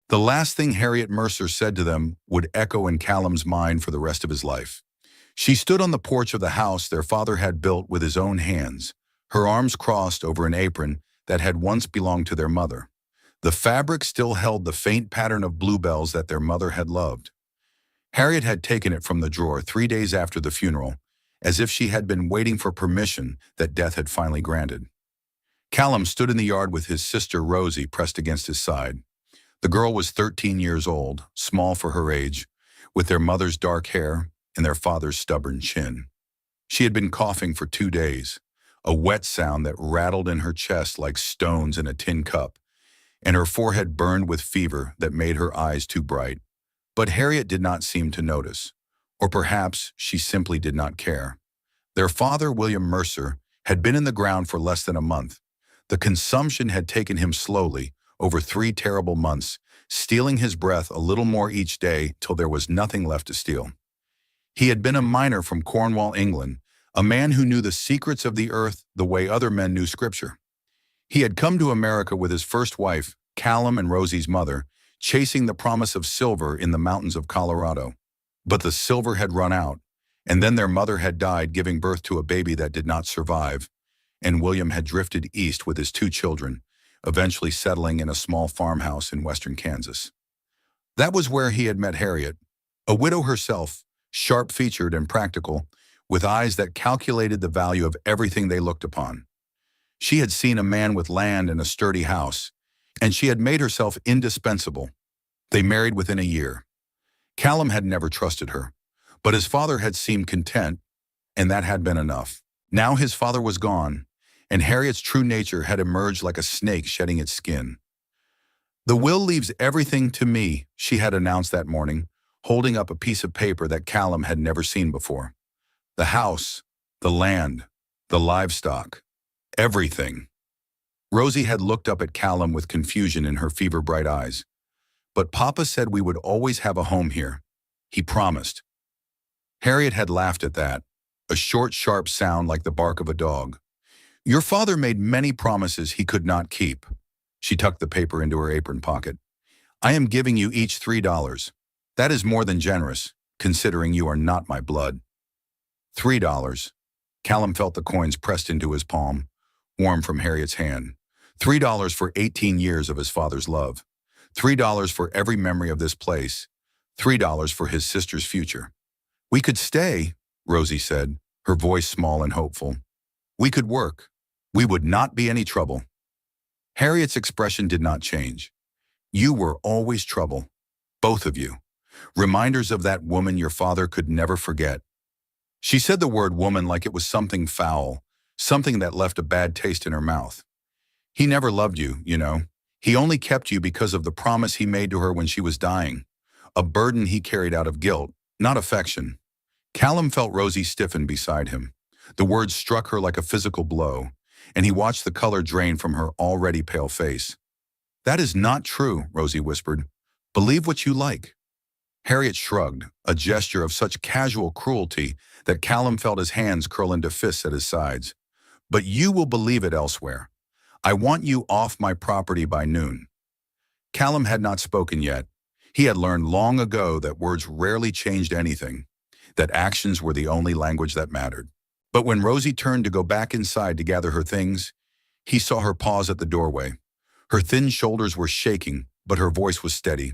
The last thing Harriet Mercer said to them would echo in Callum's mind for the rest of his life. She stood on the porch of the house their father had built with his own hands, her arms crossed over an apron that had once belonged to their mother. The fabric still held the faint pattern of bluebells that their mother had loved. Harriet had taken it from the drawer 3 days after the funeral, as if she had been waiting for permission that death had finally granted. Callum stood in the yard with his sister Rosie pressed against his side. The girl was 13 years old, small for her age, with their mother's dark hair and their father's stubborn chin. She had been coughing for 2 days, a wet sound that rattled in her chest like stones in a tin cup, and her forehead burned with fever that made her eyes too bright. But Harriet did not seem to notice, or perhaps she simply did not care. Their father, William Mercer, had been in the ground for less than a month. The consumption had taken him slowly, over 3 terrible months, stealing his breath a little more each day till there was nothing left to steal. He had been a miner from Cornwall, England, a man who knew the secrets of the earth the way other men knew scripture. He had come to America with his first wife, Callum and Rosie's mother, chasing the promise of silver in the mountains of Colorado. But the silver had run out, and then their mother had died giving birth to a baby that did not survive, and William had drifted east with his 2 children, eventually settling in a small farmhouse in western Kansas. That was where he had met Harriet, a widow herself, sharp-featured and practical, with eyes that calculated the value of everything they looked upon. She had seen a man with land and a sturdy house, and she had made herself indispensable. They married within a year. Callum had never trusted her, but his father had seemed content, and that had been enough. Now his father was gone, and Harriet's true nature had emerged like a snake shedding its skin. "The will leaves everything to me," she had announced that morning, holding up a piece of paper that Callum had never seen before. The house, the land, the livestock, everything. Rosie had looked up at Callum with confusion in her fever-bright eyes. "But Papa said we would always have a home here. He promised." Harriet had laughed at that, a short, sharp sound like the bark of a dog. "Your father made many promises he could not keep." She tucked the paper into her apron pocket. "I am giving you each $3. That is more than generous, considering you are not my blood." $3. Callum felt the coins pressed into his palm, warm from Harriet's hand. $3 for 18 years of his father's love. $3 for every memory of this place. $3 for his sister's future. "We could stay," Rosie said, her voice small and hopeful. "We could work. We would not be any trouble." Harriet's expression did not change. "You were always trouble. Both of you. Reminders of that woman your father could never forget." She said the word woman like it was something foul, something that left a bad taste in her mouth. "He never loved you, you know. He only kept you because of the promise he made to her when she was dying. A burden he carried out of guilt, not affection." Callum felt Rosie stiffen beside him. The words struck her like a physical blow, and he watched the color drain from her already pale face. "That is not true," Rosie whispered. "Believe what you like." Harriet shrugged, a gesture of such casual cruelty that Callum felt his hands curl into fists at his sides. "But you will believe it elsewhere. I want you off my property by noon." Callum had not spoken yet. He had learned long ago that words rarely changed anything, that actions were the only language that mattered. But when Rosie turned to go back inside to gather her things, he saw her pause at the doorway. Her thin shoulders were shaking, but her voice was steady.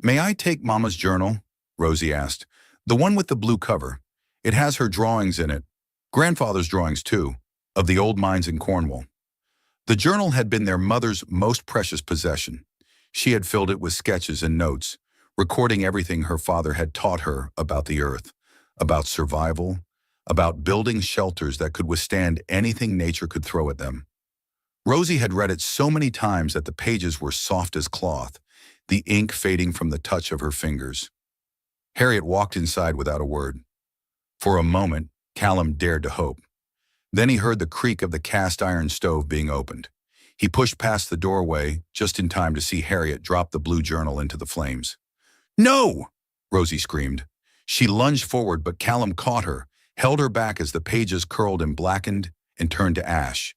"May I take Mama's journal?" Rosie asked. "The one with the blue cover. It has her drawings in it. Grandfather's drawings, too, of the old mines in Cornwall." The journal had been their mother's most precious possession. She had filled it with sketches and notes, recording everything her father had taught her about the earth, about survival, about building shelters that could withstand anything nature could throw at them. Rosie had read it so many times that the pages were soft as cloth, the ink fading from the touch of her fingers. Harriet walked inside without a word. For a moment, Callum dared to hope. Then he heard the creak of the cast-iron stove being opened. He pushed past the doorway just in time to see Harriet drop the blue journal into the flames. "No!" Rosie screamed. She lunged forward, but Callum caught her, held her back as the pages curled and blackened and turned to ash.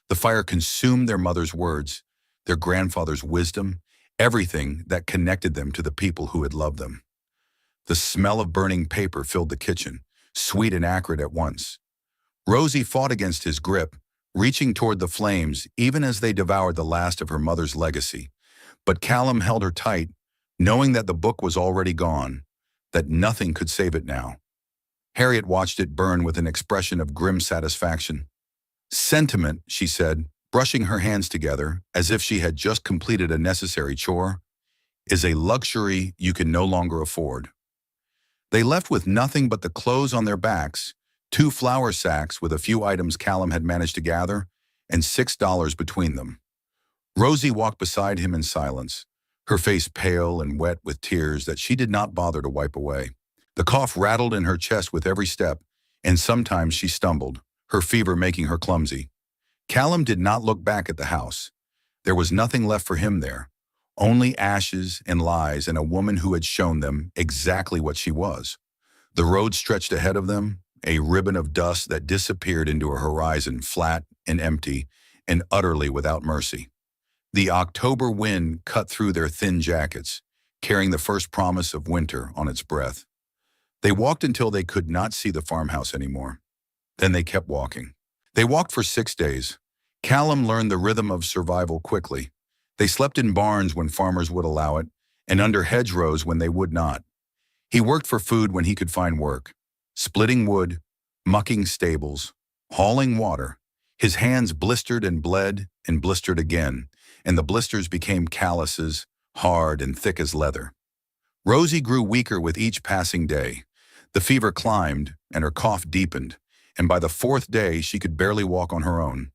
The fire consumed their mother's words, their grandfather's wisdom, everything that connected them to the people who had loved them. The smell of burning paper filled the kitchen, sweet and acrid at once. Rosie fought against his grip, reaching toward the flames even as they devoured the last of her mother's legacy. But Callum held her tight, knowing that the book was already gone, that nothing could save it now. Harriet watched it burn with an expression of grim satisfaction. "Sentiment," she said, brushing her hands together as if she had just completed a necessary chore, "is a luxury you can no longer afford." They left with nothing but the clothes on their backs, 2 flour sacks with a few items Callum had managed to gather, and $6 between them. Rosie walked beside him in silence, her face pale and wet with tears that she did not bother to wipe away. The cough rattled in her chest with every step, and sometimes she stumbled, her fever making her clumsy. Callum did not look back at the house. There was nothing left for him there, only ashes and lies and a woman who had shown them exactly what she was. The road stretched ahead of them, a ribbon of dust that disappeared into a horizon flat and empty and utterly without mercy. The October wind cut through their thin jackets, carrying the first promise of winter on its breath. They walked until they could not see the farmhouse anymore. Then they kept walking. They walked for 6 days. Callum learned the rhythm of survival quickly. They slept in barns when farmers would allow it, and under hedgerows when they would not. He worked for food when he could find work, splitting wood, mucking stables, hauling water. His hands blistered and bled and blistered again, and the blisters became calluses, hard and thick as leather. Rosie grew weaker with each passing day. The fever climbed, and her cough deepened, and by the 4th day she could barely walk on her own.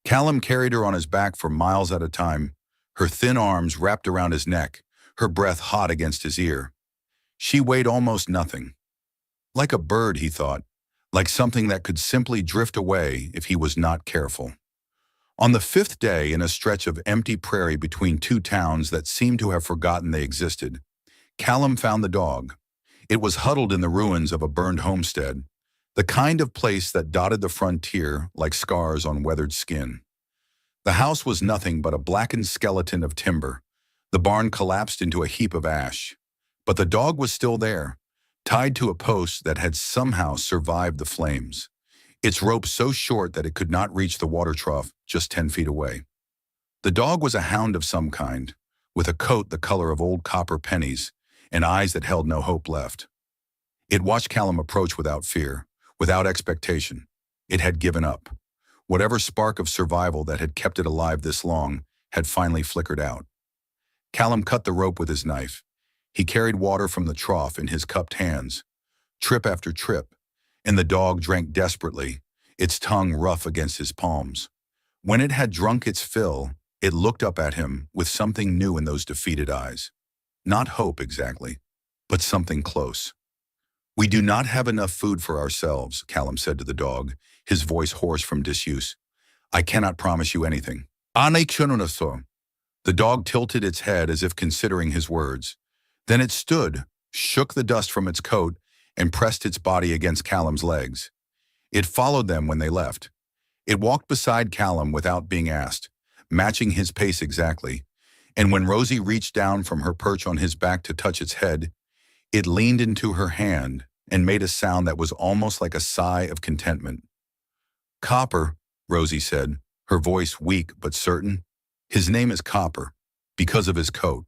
Callum carried her on his back for miles at a time, her thin arms wrapped around his neck, her breath hot against his ear. She weighed almost nothing. Like a bird, he thought, like something that could simply drift away if he was not careful. On the 5th day, in a stretch of empty prairie between 2 towns that seemed to have forgotten they existed, Callum found the dog. It was huddled in the ruins of a burned homestead, the kind of place that dotted the frontier like scars on weathered skin. The house was nothing but a blackened skeleton of timber. The barn collapsed into a heap of ash. But the dog was still there, tied to a post that had somehow survived the flames, its rope so short that it could not reach the water trough just 10 feet away. The dog was a hound of some kind, with a coat the color of old copper pennies and eyes that held no hope left. It watched Callum approach without fear, without expectation. It had given up. Whatever spark of survival that had kept it alive this long had finally flickered out. Callum cut the rope with his knife. He carried water from the trough in his cupped hands, trip after trip, and the dog drank desperately, its tongue rough against his palms. When it had drunk its fill, it looked up at him with something new in those defeated eyes. Not hope exactly, but something close. "We do not have enough food for ourselves," Callum said to the dog, his voice hoarse from disuse. "I cannot promise you anything." The dog tilted its head as if considering his words. Then it stood, shook the dust from its coat, and pressed its body against Callum's legs. It followed them when they left. It walked beside Callum without being asked, matching his pace exactly, and when Rosie reached down from her perch on his back to touch its head, it leaned into her hand and made a sound that was almost like a sigh of contentment. "Copper," Rosie said, her voice weak but certain. "His name is Copper, because of his coat."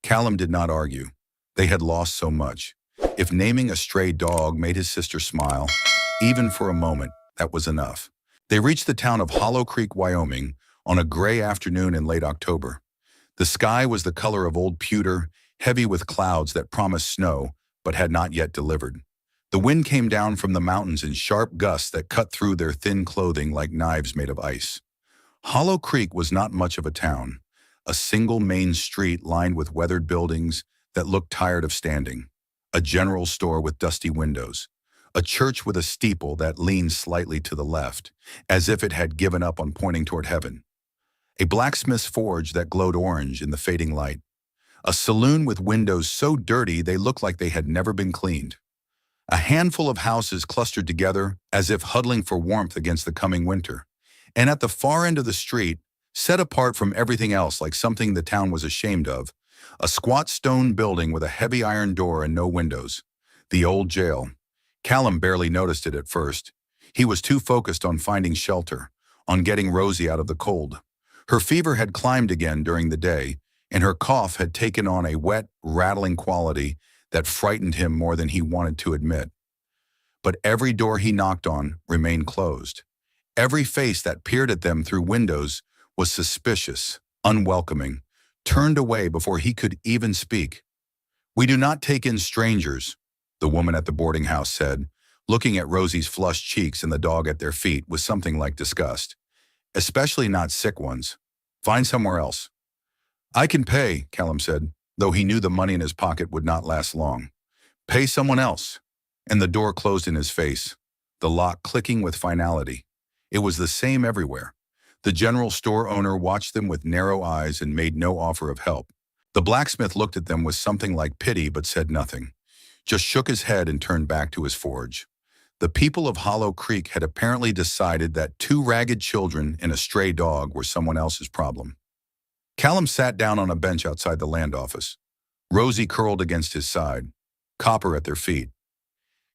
Callum did not argue. They had lost so much. If naming a stray dog made his sister smile, even for a moment, that was enough. They reached the town of Hollow Creek, Wyoming, on a gray afternoon in late October. The sky was the color of old pewter, heavy with clouds that promised snow, but had not yet delivered. The wind came down from the mountains in sharp gusts that cut through their thin clothing like knives made of ice. Hollow Creek was not much of a town, a single main street lined with weathered buildings that looked tired of standing, a general store with dusty windows, a church with a steeple that leaned slightly to the left, as if it had given up on pointing toward heaven, a blacksmith's forge that glowed orange in the fading light, a saloon with windows so dirty they looked like they had never been cleaned, a handful of houses clustered together as if huddling for warmth against the coming winter, and at the far end of the street, set apart from everything else like something the town was ashamed of, a squat stone building with a heavy iron door and no windows. The old jail. Callum barely noticed it at first. He was too focused on finding shelter, on getting Rosie out of the cold. Her fever had climbed again during the day, and her cough had taken on a wet, rattling quality that frightened him more than he wanted to admit. But every door he knocked on remained closed. Every face that peered at them through windows was suspicious, unwelcoming, turned away before he could even speak. "We do not take in strangers," the woman at the boarding house said, looking at Rosie's flushed cheeks and the dog at their feet with something like disgust. "Especially not sick ones. Find somewhere else." "I can pay," Callum said, though he knew the money in his pocket would not last long. "Pay someone else." And the door closed in his face, the lock clicking with finality. It was the same everywhere. The general store owner watched them with narrow eyes and made no offer of help. The blacksmith looked at them with something like pity but said nothing, just shook his head and turned back to his forge. The people of Hollow Creek had apparently decided that 2 ragged children and a stray dog were someone else's problem. Callum sat down on a bench outside the land office. Rosie curled against his side, copper at their feet.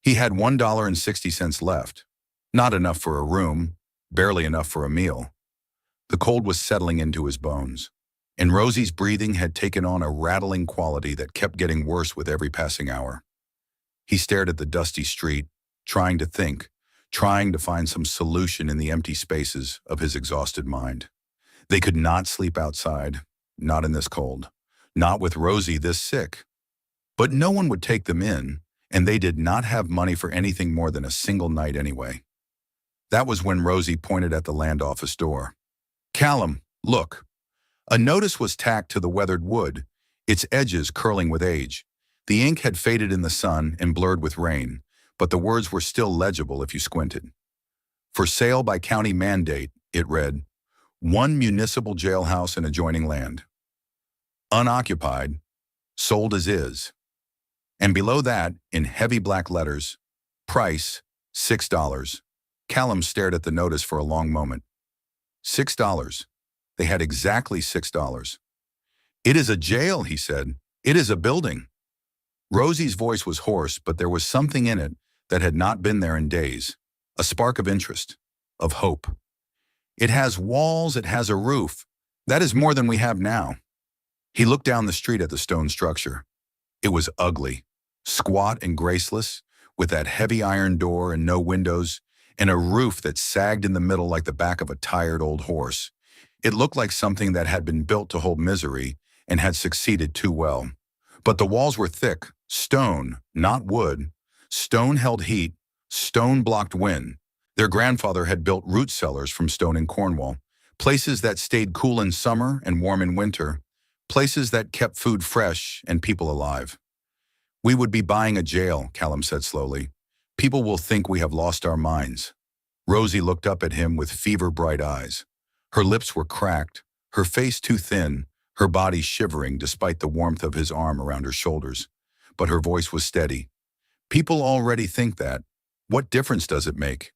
He had $1.60 left. Not enough for a room, barely enough for a meal. The cold was settling into his bones, and Rosie's breathing had taken on a rattling quality that kept getting worse with every passing hour. He stared at the dusty street, trying to think, trying to find some solution in the empty spaces of his exhausted mind. They could not sleep outside, not in this cold, not with Rosie this sick. But no one would take them in, and they did not have money for anything more than a single night anyway. That was when Rosie pointed at the land office door. "Callum, look." A notice was tacked to the weathered wood, its edges curling with age. The ink had faded in the sun and blurred with rain, but the words were still legible if you squinted. "For sale by county mandate," it read. "1 municipal jailhouse and adjoining land. Unoccupied, sold as is." And below that, in heavy black letters, price, $6. Callum stared at the notice for a long moment. $6. They had exactly $6. "It is a jail," he said. "It is a building." Rosie's voice was hoarse, but there was something in it that had not been there in days. A spark of interest, of hope. "It has walls, it has a roof. That is more than we have now." He looked down the street at the stone structure. It was ugly, squat and graceless, with that heavy iron door and no windows, and a roof that sagged in the middle like the back of a tired old horse. It looked like something that had been built to hold misery and had succeeded too well. But the walls were thick, stone, not wood. Stone held heat, stone blocked wind. Their grandfather had built root cellars from stone in Cornwall, places that stayed cool in summer and warm in winter, places that kept food fresh and people alive. "We would be buying a jail," Callum said slowly. "People will think we have lost our minds." Rosie looked up at him with fever-bright eyes. Her lips were cracked, her face too thin, her body shivering despite the warmth of his arm around her shoulders. But her voice was steady. "People already think that. What difference does it make?"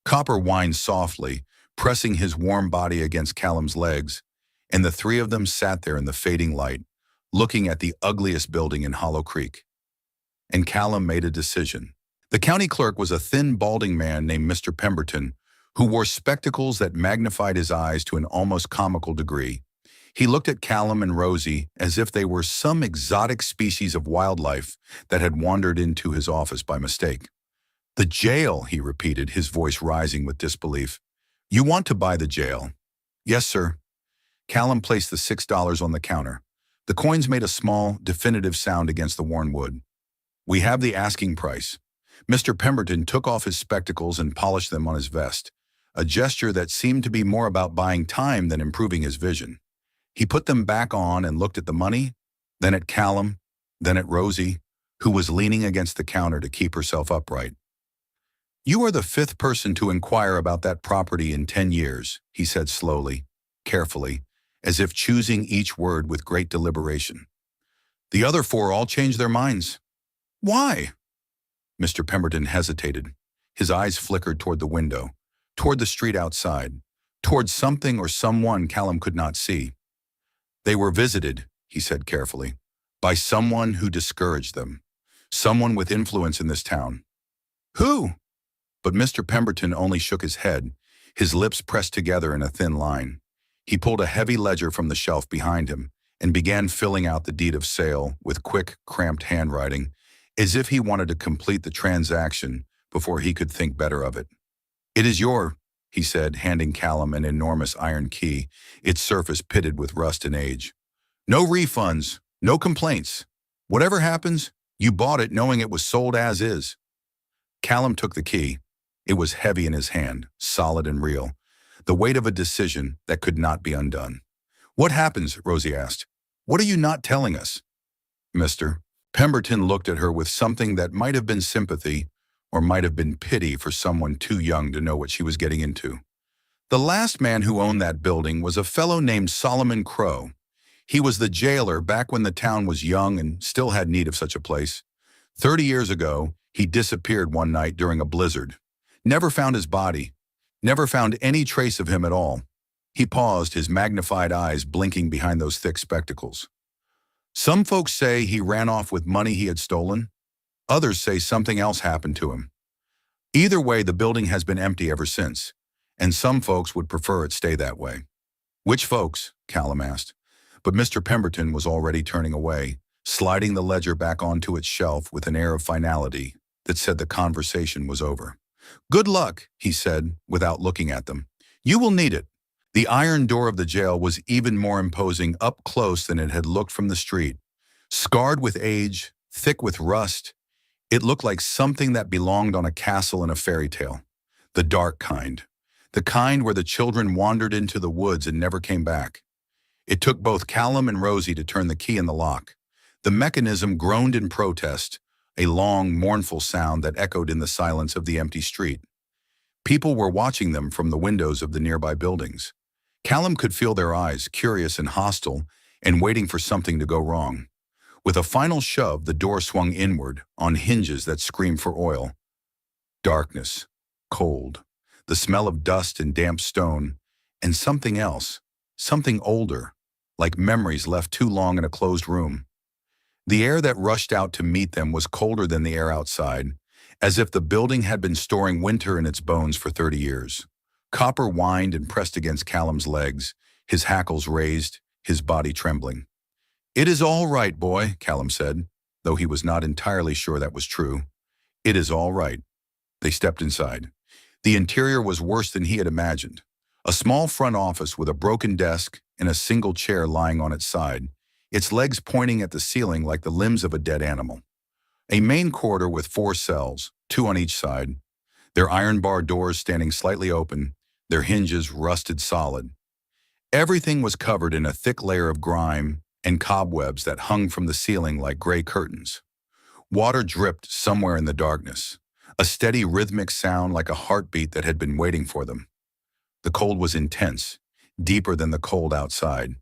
Copper whined softly, pressing his warm body against Callum's legs, and the 3 of them sat there in the fading light, looking at the ugliest building in Hollow Creek. And Callum made a decision. The county clerk was a thin, balding man named Mr. Pemberton, who wore spectacles that magnified his eyes to an almost comical degree. He looked at Callum and Rosie as if they were some exotic species of wildlife that had wandered into his office by mistake. "The jail," he repeated, his voice rising with disbelief. "You want to buy the jail?" "Yes, sir." Callum placed the $6 on the counter. The coins made a small, definitive sound against the worn wood. "We have the asking price." Mr. Pemberton took off his spectacles and polished them on his vest, a gesture that seemed to be more about buying time than improving his vision. He put them back on and looked at the money, then at Callum, then at Rosie, who was leaning against the counter to keep herself upright. "You are the 5th person to inquire about that property in 10 years, he said slowly, carefully, as if choosing each word with great deliberation. "The other 4 all changed their minds." "Why?" Mr. Pemberton hesitated. His eyes flickered toward the window, toward the street outside, towards something or someone Callum could not see. They were visited, he said carefully, by someone who discouraged them, someone with influence in this town. Who? But Mr. Pemberton only shook his head, his lips pressed together in a thin line. He pulled a heavy ledger from the shelf behind him and began filling out the deed of sale with quick, cramped handwriting, as if he wanted to complete the transaction before he could think better of it. "It is your," he said, handing Callum an enormous iron key, its surface pitted with rust and age. "No refunds, no complaints. Whatever happens, you bought it knowing it was sold as is." Callum took the key. It was heavy in his hand, solid and real, the weight of a decision that could not be undone. "What happens?" Rosie asked. "What are you not telling us?" "Mr." Pemberton looked at her with something that might have been sympathy or might have been pity for someone too young to know what she was getting into. "The last man who owned that building was a fellow named Solomon Crow. He was the jailer back when the town was young and still had need of such a place. 30 years ago, he disappeared one night during a blizzard. Never found his body. Never found any trace of him at all." He paused, his magnified eyes blinking behind those thick spectacles. "Some folks say he ran off with money he had stolen. Others say something else happened to him. Either way, the building has been empty ever since, and some folks would prefer it stay that way." "Which folks?" Callum asked. But Mr. Pemberton was already turning away, sliding the ledger back onto its shelf with an air of finality that said the conversation was over. "Good luck," he said, without looking at them. "You will need it." The iron door of the jail was even more imposing up close than it had looked from the street. Scarred with age, thick with rust, it looked like something that belonged on a castle in a fairy tale. The dark kind. The kind where the children wandered into the woods and never came back. It took both Callum and Rosie to turn the key in the lock. The mechanism groaned in protest, a long, mournful sound that echoed in the silence of the empty street. People were watching them from the windows of the nearby buildings. Callum could feel their eyes, curious and hostile, and waiting for something to go wrong. With a final shove, the door swung inward, on hinges that screamed for oil. Darkness, cold, the smell of dust and damp stone, and something else, something older, like memories left too long in a closed room. The air that rushed out to meet them was colder than the air outside, as if the building had been storing winter in its bones for 30 years. Copper whined and pressed against Callum's legs, his hackles raised, his body trembling. "It is all right, boy," Callum said, though he was not entirely sure that was true. "It is all right." They stepped inside. The interior was worse than he had imagined. A small front office with a broken desk and a single chair lying on its side, its legs pointing at the ceiling like the limbs of a dead animal. A main corridor with 4 cells, 2 on each side, their iron bar doors standing slightly open, their hinges rusted solid. Everything was covered in a thick layer of grime and cobwebs that hung from the ceiling like gray curtains. Water dripped somewhere in the darkness, a steady rhythmic sound like a heartbeat that had been waiting for them. The cold was intense, deeper than the cold outside.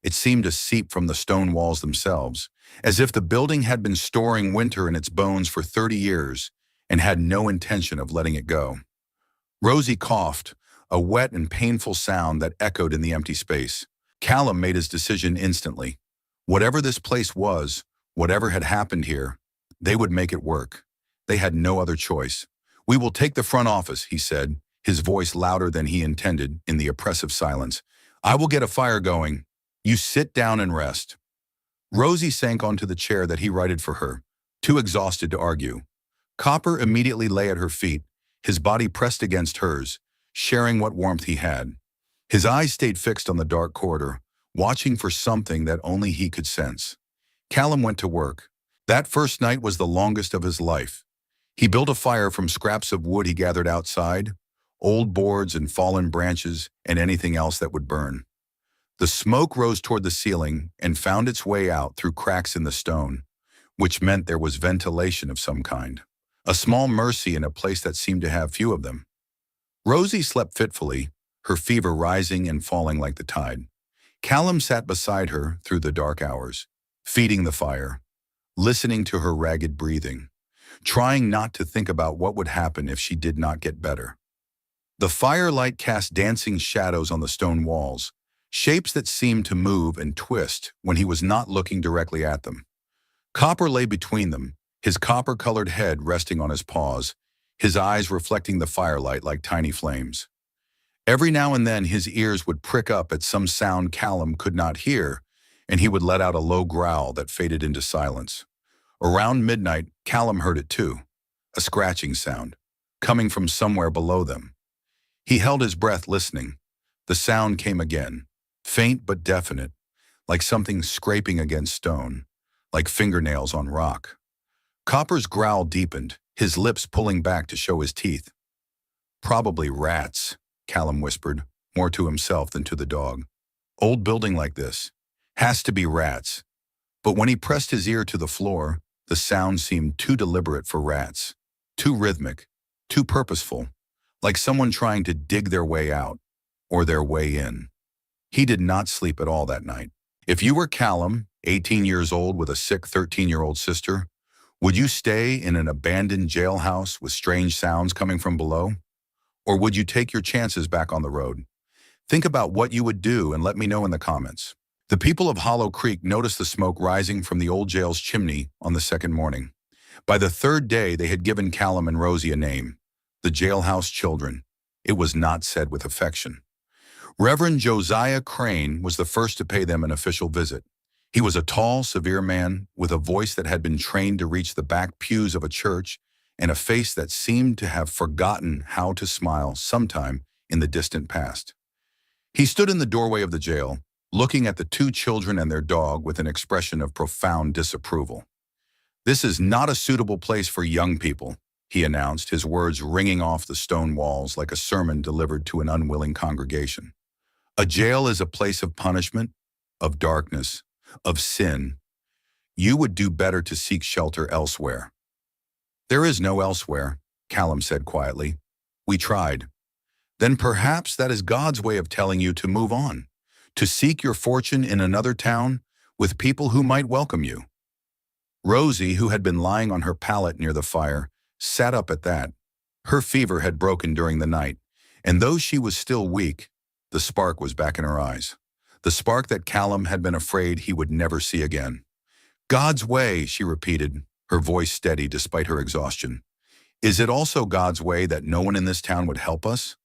It seemed to seep from the stone walls themselves, as if the building had been storing winter in its bones for 30 years and had no intention of letting it go. Rosie coughed, a wet and painful sound that echoed in the empty space. Callum made his decision instantly. Whatever this place was, whatever had happened here, they would make it work. They had no other choice. "We will take the front office," he said, his voice louder than he intended in the oppressive silence. "I will get a fire going. You sit down and rest." Rosie sank onto the chair that he righted for her, too exhausted to argue. Copper immediately lay at her feet, his body pressed against hers, sharing what warmth he had. His eyes stayed fixed on the dark corridor, watching for something that only he could sense. Callum went to work. That first night was the longest of his life. He built a fire from scraps of wood he gathered outside, old boards and fallen branches and anything else that would burn. The smoke rose toward the ceiling and found its way out through cracks in the stone, which meant there was ventilation of some kind. A small mercy in a place that seemed to have few of them. Rosie slept fitfully, her fever rising and falling like the tide. Callum sat beside her through the dark hours, feeding the fire, listening to her ragged breathing, trying not to think about what would happen if she did not get better. The firelight cast dancing shadows on the stone walls, shapes that seemed to move and twist when he was not looking directly at them. Copper lay between them, his copper-colored head resting on his paws, his eyes reflecting the firelight like tiny flames. Every now and then his ears would prick up at some sound Callum could not hear, and he would let out a low growl that faded into silence. Around midnight, Callum heard it too, a scratching sound, coming from somewhere below them. He held his breath listening. The sound came again, faint but definite, like something scraping against stone, like fingernails on rock. Copper's growl deepened, his lips pulling back to show his teeth. "Probably rats," Callum whispered, more to himself than to the dog. "Old building like this. Has to be rats." But when he pressed his ear to the floor, the sound seemed too deliberate for rats, too rhythmic, too purposeful, like someone trying to dig their way out, or their way in. He did not sleep at all that night. If you were Callum, 18 years old with a sick 13-year-old sister, would you stay in an abandoned jailhouse with strange sounds coming from below? Or would you take your chances back on the road? Think about what you would do and let me know in the comments. The people of Hollow Creek noticed the smoke rising from the old jail's chimney on the second morning. By the third day, they had given Callum and Rosie a name, the Jailhouse Children. It was not said with affection. Reverend Josiah Crane was the first to pay them an official visit. He was a tall, severe man with a voice that had been trained to reach the back pews of a church and a face that seemed to have forgotten how to smile sometime in the distant past. He stood in the doorway of the jail, looking at the two children and their dog with an expression of profound disapproval. "This is not a suitable place for young people," he announced, his words ringing off the stone walls like a sermon delivered to an unwilling congregation. "A jail is a place of punishment, of darkness, of sin. You would do better to seek shelter elsewhere." "There is no elsewhere," Callum said quietly. "We tried." "Then perhaps that is God's way of telling you to move on, to seek your fortune in another town with people who might welcome you." Rosie, who had been lying on her pallet near the fire, sat up at that. Her fever had broken during the night, and though she was still weak, the spark was back in her eyes. The spark that Callum had been afraid he would never see again. "God's way," she repeated, her voice steady despite her exhaustion. "Is it also God's way that no one in this town would help us?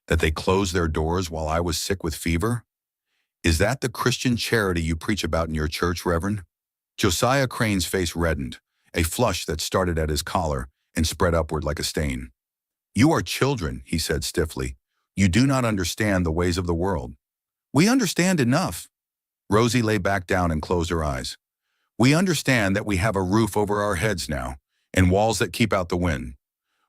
That they closed their doors while I was sick with fever? Is that the Christian charity you preach about in your church, Reverend?" Josiah Crane's face reddened, a flush that started at his collar and spread upward like a stain. "You are children," he said stiffly. "You do not understand the ways of the world." "We understand enough." Rosie lay back down and closed her eyes. "We understand that we have a roof over our heads now, and walls that keep out the wind.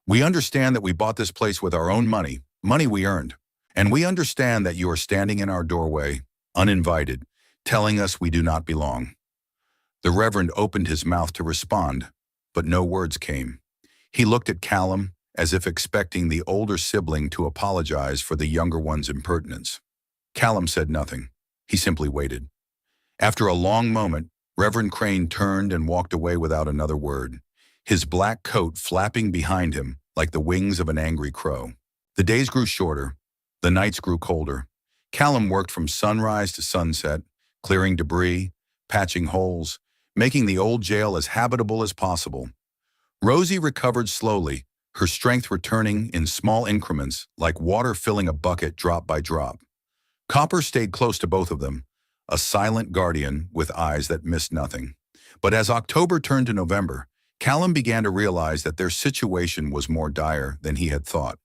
We understand that we bought this place with our own money, money we earned. And we understand that you are standing in our doorway, uninvited, telling us we do not belong." The Reverend opened his mouth to respond, but no words came. He looked at Callum as if expecting the older sibling to apologize for the younger one's impertinence. Callum said nothing. He simply waited. After a long moment, Reverend Crane turned and walked away without another word, his black coat flapping behind him like the wings of an angry crow. The days grew shorter. The nights grew colder. Callum worked from sunrise to sunset, clearing debris, patching holes, making the old jail as habitable as possible. Rosie recovered slowly, her strength returning in small increments like water filling a bucket drop by drop. Copper stayed close to both of them, a silent guardian with eyes that missed nothing. But as October turned to November, Callum began to realize that their situation was more dire than he had thought.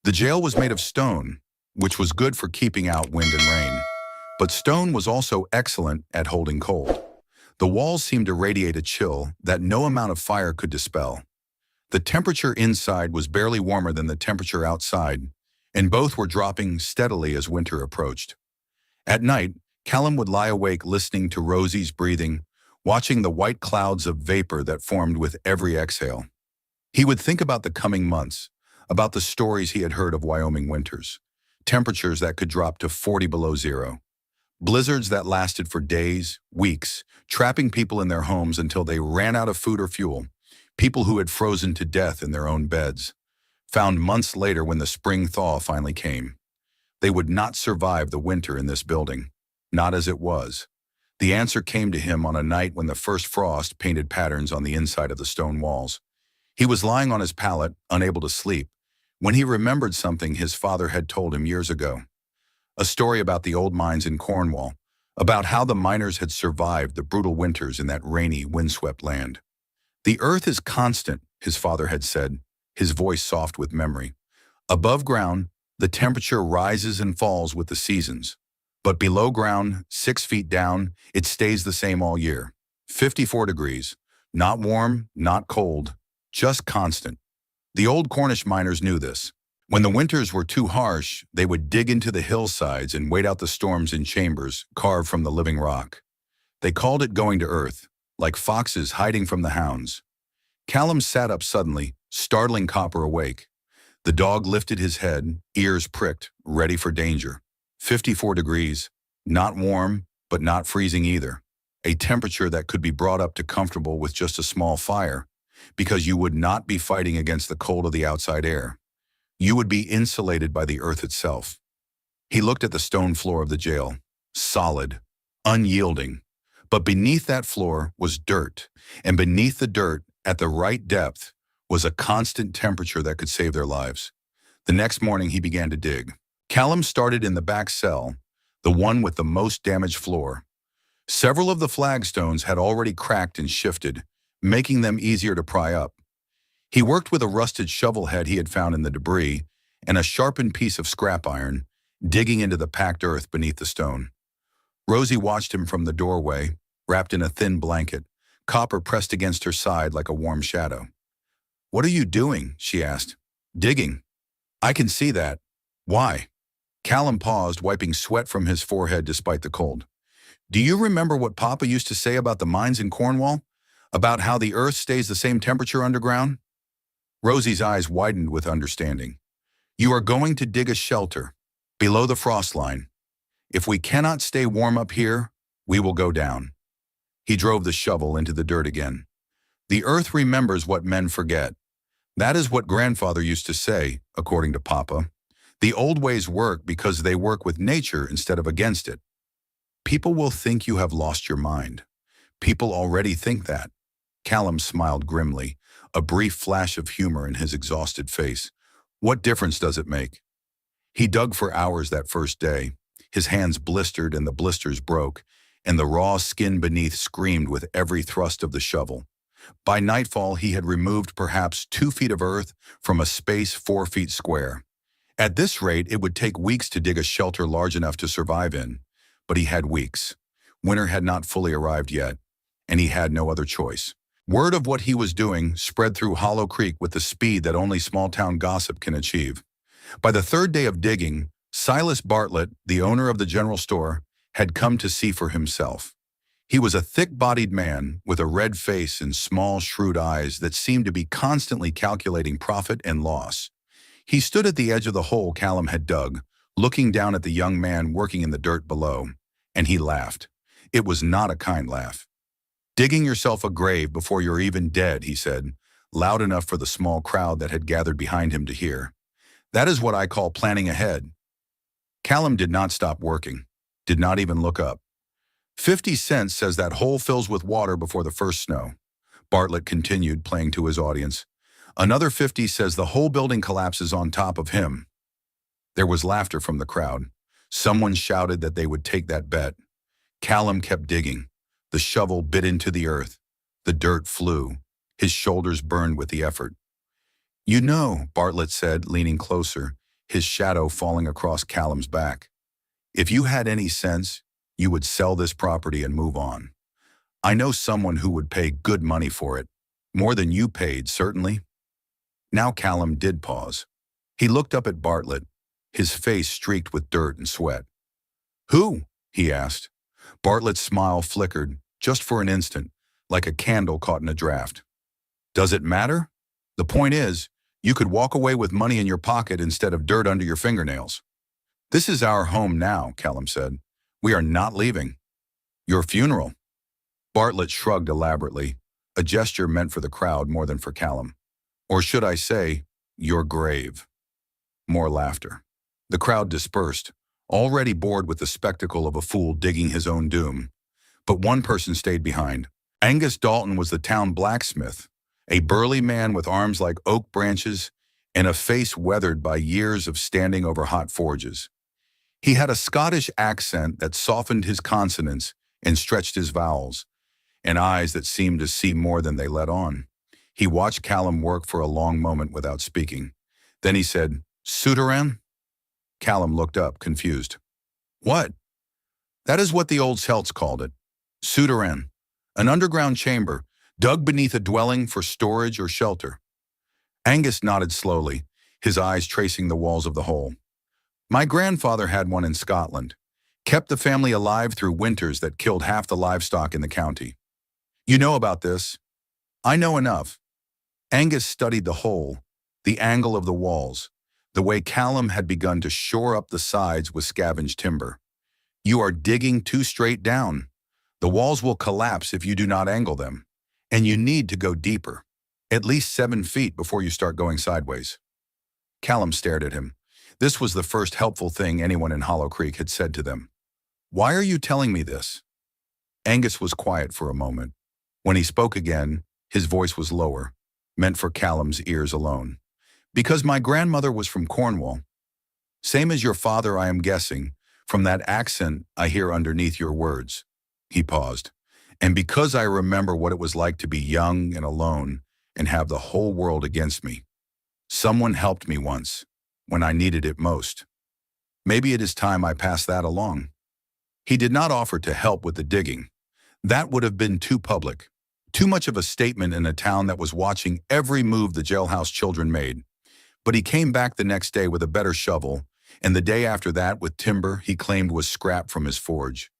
The jail was made of stone, which was good for keeping out wind and rain. But stone was also excellent at holding cold. The walls seemed to radiate a chill that no amount of fire could dispel. The temperature inside was barely warmer than the temperature outside, and both were dropping steadily as winter approached. At night, Callum would lie awake listening to Rosie's breathing, watching the white clouds of vapor that formed with every exhale. He would think about the coming months, about the stories he had heard of Wyoming winters, temperatures that could drop to 40 below zero, blizzards that lasted for days, weeks, trapping people in their homes until they ran out of food or fuel, people who had frozen to death in their own beds. found months later when the spring thaw finally came. They would not survive the winter in this building, not as it was. The answer came to him on a night when the first frost painted patterns on the inside of the stone walls. He was lying on his pallet, unable to sleep, when he remembered something his father had told him years ago. A story about the old mines in Cornwall, about how the miners had survived the brutal winters in that rainy, windswept land. "The earth is constant," his father had said, his voice soft with memory. "Above ground, the temperature rises and falls with the seasons. But below ground, 6 feet down, it stays the same all year. 54 degrees. Not warm, not cold, just constant." The old Cornish miners knew this. When the winters were too harsh, they would dig into the hillsides and wait out the storms in chambers carved from the living rock. They called it going to earth, like foxes hiding from the hounds. Callum sat up suddenly, startling Copper awake. The dog lifted his head, ears pricked, ready for danger. 54 degrees, not warm, but not freezing either. A temperature that could be brought up to comfortable with just a small fire, because you would not be fighting against the cold of the outside air. You would be insulated by the earth itself. He looked at the stone floor of the jail, solid, unyielding. But beneath that floor was dirt, and beneath the dirt, at the right depth, was a constant temperature that could save their lives. The next morning he began to dig. Callum started in the back cell, the one with the most damaged floor. Several of the flagstones had already cracked and shifted, making them easier to pry up. He worked with a rusted shovel head he had found in the debris and a sharpened piece of scrap iron, digging into the packed earth beneath the stone. Rosie watched him from the doorway, wrapped in a thin blanket, Copper pressed against her side like a warm shadow. "What are you doing?" she asked. "Digging." "I can see that. Why?" Callum paused, wiping sweat from his forehead despite the cold. "Do you remember what Papa used to say about the mines in Cornwall? About how the earth stays the same temperature underground?" Rosie's eyes widened with understanding. "You are going to dig a shelter, below the frost line. If we cannot stay warm up here, we will go down." He drove the shovel into the dirt again. "The earth remembers what men forget. That is what Grandfather used to say, according to Papa. The old ways work because they work with nature instead of against it. People will think you have lost your mind. People already think that." Callum smiled grimly, a brief flash of humor in his exhausted face. "What difference does it make?" He dug for hours that first day. His hands blistered and the blisters broke, and the raw skin beneath screamed with every thrust of the shovel. By nightfall, he had removed perhaps 2 feet of earth from a space 4 feet square. At this rate, it would take weeks to dig a shelter large enough to survive in. But he had weeks. Winter had not fully arrived yet, and he had no other choice. Word of what he was doing spread through Hollow Creek with the speed that only small-town gossip can achieve. By the third day of digging, Silas Bartlett, the owner of the general store, had come to see for himself. He was a thick-bodied man with a red face and small, shrewd eyes that seemed to be constantly calculating profit and loss. He stood at the edge of the hole Callum had dug, looking down at the young man working in the dirt below, and he laughed. It was not a kind laugh. "Digging yourself a grave before you're even dead," he said, loud enough for the small crowd that had gathered behind him to hear. "That is what I call planning ahead." Callum did not stop working, did not even look up. 50 cents says that hole fills with water before the first snow," Bartlett continued, playing to his audience. "Another 50 says the whole building collapses on top of him." There was laughter from the crowd. Someone shouted that they would take that bet. Callum kept digging. The shovel bit into the earth. The dirt flew. His shoulders burned with the effort. "You know," Bartlett said, leaning closer, his shadow falling across Callum's back, "if you had any sense, you would sell this property and move on. I know someone who would pay good money for it. More than you paid, certainly." Now Callum did pause. He looked up at Bartlett, his face streaked with dirt and sweat. "Who?" he asked. Bartlett's smile flickered, just for an instant, like a candle caught in a draft. "Does it matter? The point is, you could walk away with money in your pocket instead of dirt under your fingernails." "This is our home now," Callum said. "We are not leaving." "Your funeral." Bartlett shrugged elaborately, a gesture meant for the crowd more than for Callum. "Or should I say, Your grave. More laughter. The crowd dispersed, already bored with the spectacle of a fool digging his own doom. But one person stayed behind. Angus Dalton was the town blacksmith, a burly man with arms like oak branches and a face weathered by years of standing over hot forges. He had a Scottish accent that softened his consonants and stretched his vowels, and eyes that seemed to see more than they let on. He watched Callum work for a long moment without speaking. Then he said, "Souterrain?" Callum looked up, confused. "What?" "That is what the old Celts called it. Souterrain, an underground chamber, dug beneath a dwelling for storage or shelter." Angus nodded slowly, his eyes tracing the walls of the hole. "My grandfather had one in Scotland, kept the family alive through winters that killed half the livestock in the county. You know about this?" "I know enough." Angus studied the hole, the angle of the walls, the way Callum had begun to shore up the sides with scavenged timber. "You are digging too straight down. The walls will collapse if you do not angle them, and you need to go deeper, at least 7 feet before you start going sideways." Callum stared at him. This was the first helpful thing anyone in Hollow Creek had said to them. "Why are you telling me this?" Angus was quiet for a moment. When he spoke again, his voice was lower, meant for Callum's ears alone. "Because my grandmother was from Cornwall. Same as your father, I am guessing, from that accent I hear underneath your words." He paused. "And because I remember what it was like to be young and alone and have the whole world against me. Someone helped me once, when I needed it most. Maybe it is time I passed that along." He did not offer to help with the digging. That would have been too public, too much of a statement in a town that was watching every move the jailhouse children made. But he came back the next day with a better shovel, and the day after that with timber he claimed was scrap from his forge.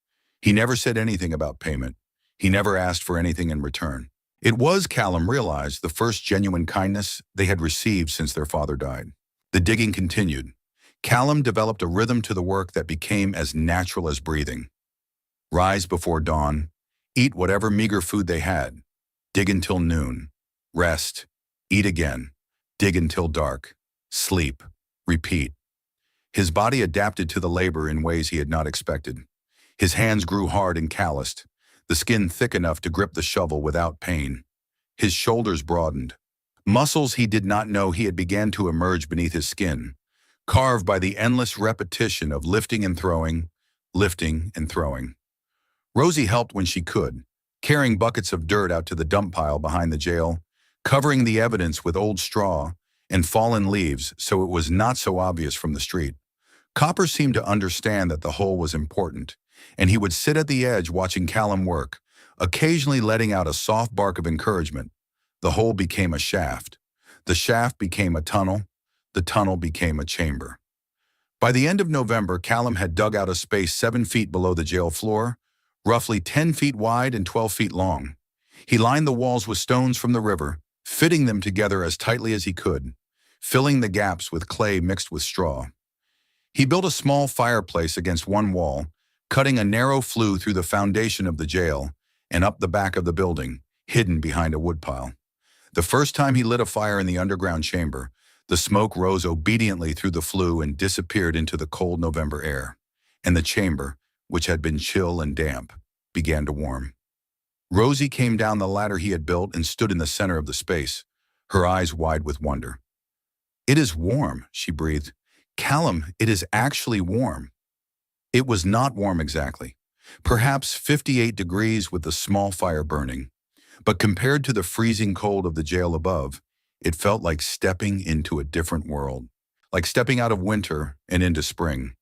He never said anything about payment. He never asked for anything in return. It was, Callum realized, the first genuine kindness they had received since their father died. The digging continued. Callum developed a rhythm to the work that became as natural as breathing. Rise before dawn, eat whatever meager food they had, dig until noon, rest, eat again, dig until dark, sleep, repeat. His body adapted to the labor in ways he had not expected. His hands grew hard and calloused, the skin thick enough to grip the shovel without pain. His shoulders broadened. Muscles he did not know he had began to emerge beneath his skin, carved by the endless repetition of lifting and throwing, lifting and throwing. Rosie helped when she could, carrying buckets of dirt out to the dump pile behind the jail, covering the evidence with old straw and fallen leaves so it was not so obvious from the street. Copper seemed to understand that the hole was important, and he would sit at the edge watching Callum work, occasionally letting out a soft bark of encouragement. The hole became a shaft. The shaft became a tunnel. The tunnel became a chamber. By the end of November, Callum had dug out a space 7 feet below the jail floor, roughly 10 feet wide and 12 feet long. He lined the walls with stones from the river, fitting them together as tightly as he could, filling the gaps with clay mixed with straw. He built a small fireplace against one wall, cutting a narrow flue through the foundation of the jail and up the back of the building, hidden behind a woodpile. The first time he lit a fire in the underground chamber, the smoke rose obediently through the flue and disappeared into the cold November air, and the chamber, which had been chill and damp, began to warm. Rosie came down the ladder he had built and stood in the center of the space, her eyes wide with wonder. "It is warm," she breathed. "Callum, it is actually warm." It was not warm exactly, perhaps 58 degrees with the small fire burning, but compared to the freezing cold of the jail above, it felt like stepping into a different world, like stepping out of winter and into spring.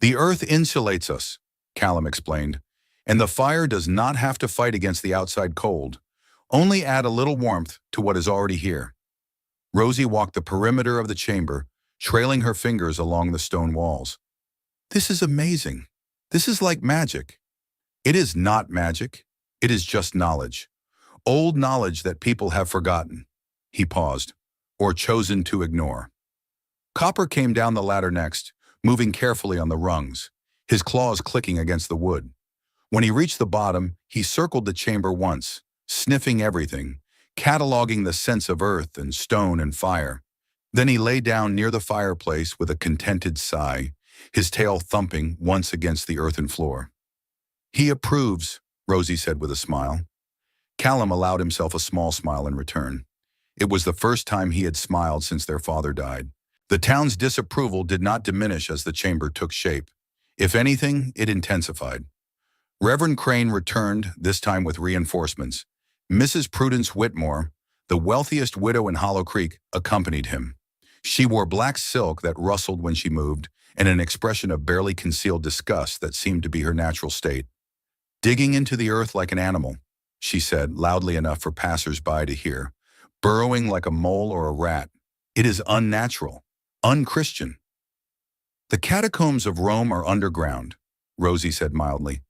"The earth insulates us," Callum explained, "and the fire does not have to fight against the outside cold, only add a little warmth to what is already here." Rosie walked the perimeter of the chamber, trailing her fingers along the stone walls. "This is amazing. This is like magic." "It is not magic. It is just knowledge. Old knowledge that people have forgotten." He paused, or chosen to ignore. Copper came down the ladder next, moving carefully on the rungs, his claws clicking against the wood. When he reached the bottom, he circled the chamber once, sniffing everything, cataloging the scents of earth and stone and fire. Then he lay down near the fireplace with a contented sigh, his tail thumping once against the earthen floor. "He approves," Rosie said with a smile. Callum allowed himself a small smile in return. It was the first time he had smiled since their father died. The town's disapproval did not diminish as the chamber took shape. If anything, it intensified. Reverend Crane returned, this time with reinforcements. Mrs. Prudence Whitmore, the wealthiest widow in Hollow Creek, accompanied him. She wore black silk that rustled when she moved, and an expression of barely concealed disgust that seemed to be her natural state. "Digging into the earth like an animal," she said, loudly enough for passers-by to hear. "Burrowing like a mole or a rat. It is unnatural, unchristian." "The catacombs of Rome are underground," Rosie said mildly.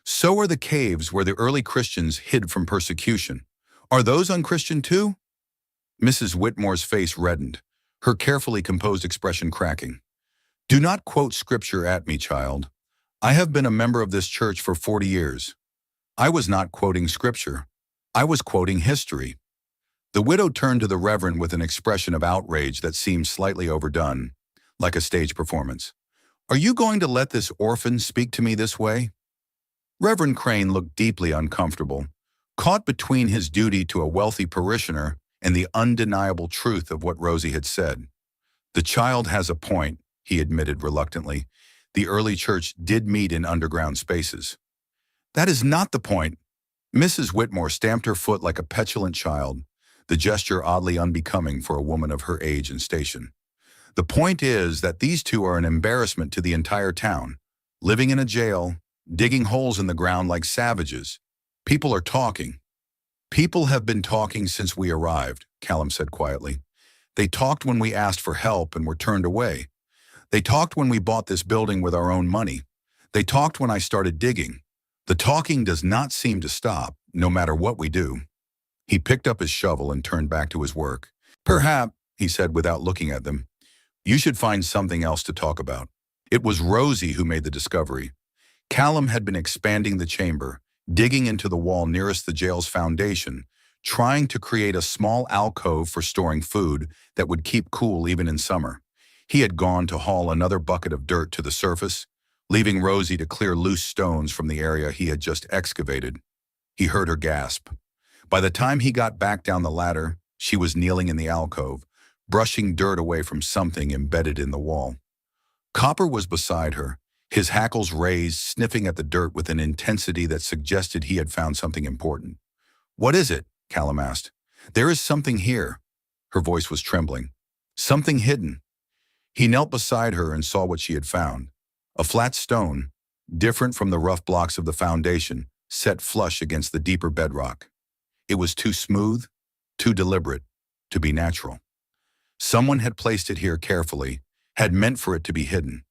"So are the caves where the early Christians hid from persecution. Are those unchristian too?" Mrs. Whitmore's face reddened, her carefully composed expression cracking. "Do not quote scripture at me, child. I have been a member of this church for 40 years. I was not quoting scripture. I was quoting history." The widow turned to the Reverend with an expression of outrage that seemed slightly overdone, like a stage performance. "Are you going to let this orphan speak to me this way?" Reverend Crane looked deeply uncomfortable, caught between his duty to a wealthy parishioner and the undeniable truth of what Rosie had said. "The child has a point," he admitted reluctantly. "The early church did meet in underground spaces." "That is not the point." Mrs. Whitmore stamped her foot like a petulant child, the gesture oddly unbecoming for a woman of her age and station. "The point is that these two are an embarrassment to the entire town, living in a jail, digging holes in the ground like savages. People are talking." "People have been talking since we arrived," Callum said quietly. "They talked when we asked for help and were turned away. They talked when we bought this building with our own money. They talked when I started digging. The talking does not seem to stop, no matter what we do." He picked up his shovel and turned back to his work. "Perhaps," he said without looking at them, "you should find something else to talk about." It was Rosie who made the discovery. Callum had been expanding the chamber, digging into the wall nearest the jail's foundation, trying to create a small alcove for storing food that would keep cool even in summer. He had gone to haul another bucket of dirt to the surface, leaving Rosie to clear loose stones from the area he had just excavated. He heard her gasp. By the time he got back down the ladder, she was kneeling in the alcove, brushing dirt away from something embedded in the wall. Copper was beside her, his hackles raised, sniffing at the dirt with an intensity that suggested he had found something important. "What is it?" Callum asked. "There is something here." Her voice was trembling. "Something hidden." He knelt beside her and saw what she had found. A flat stone, different from the rough blocks of the foundation, set flush against the deeper bedrock. It was too smooth, too deliberate, to be natural. Someone had placed it here carefully, had meant for it to be hidden.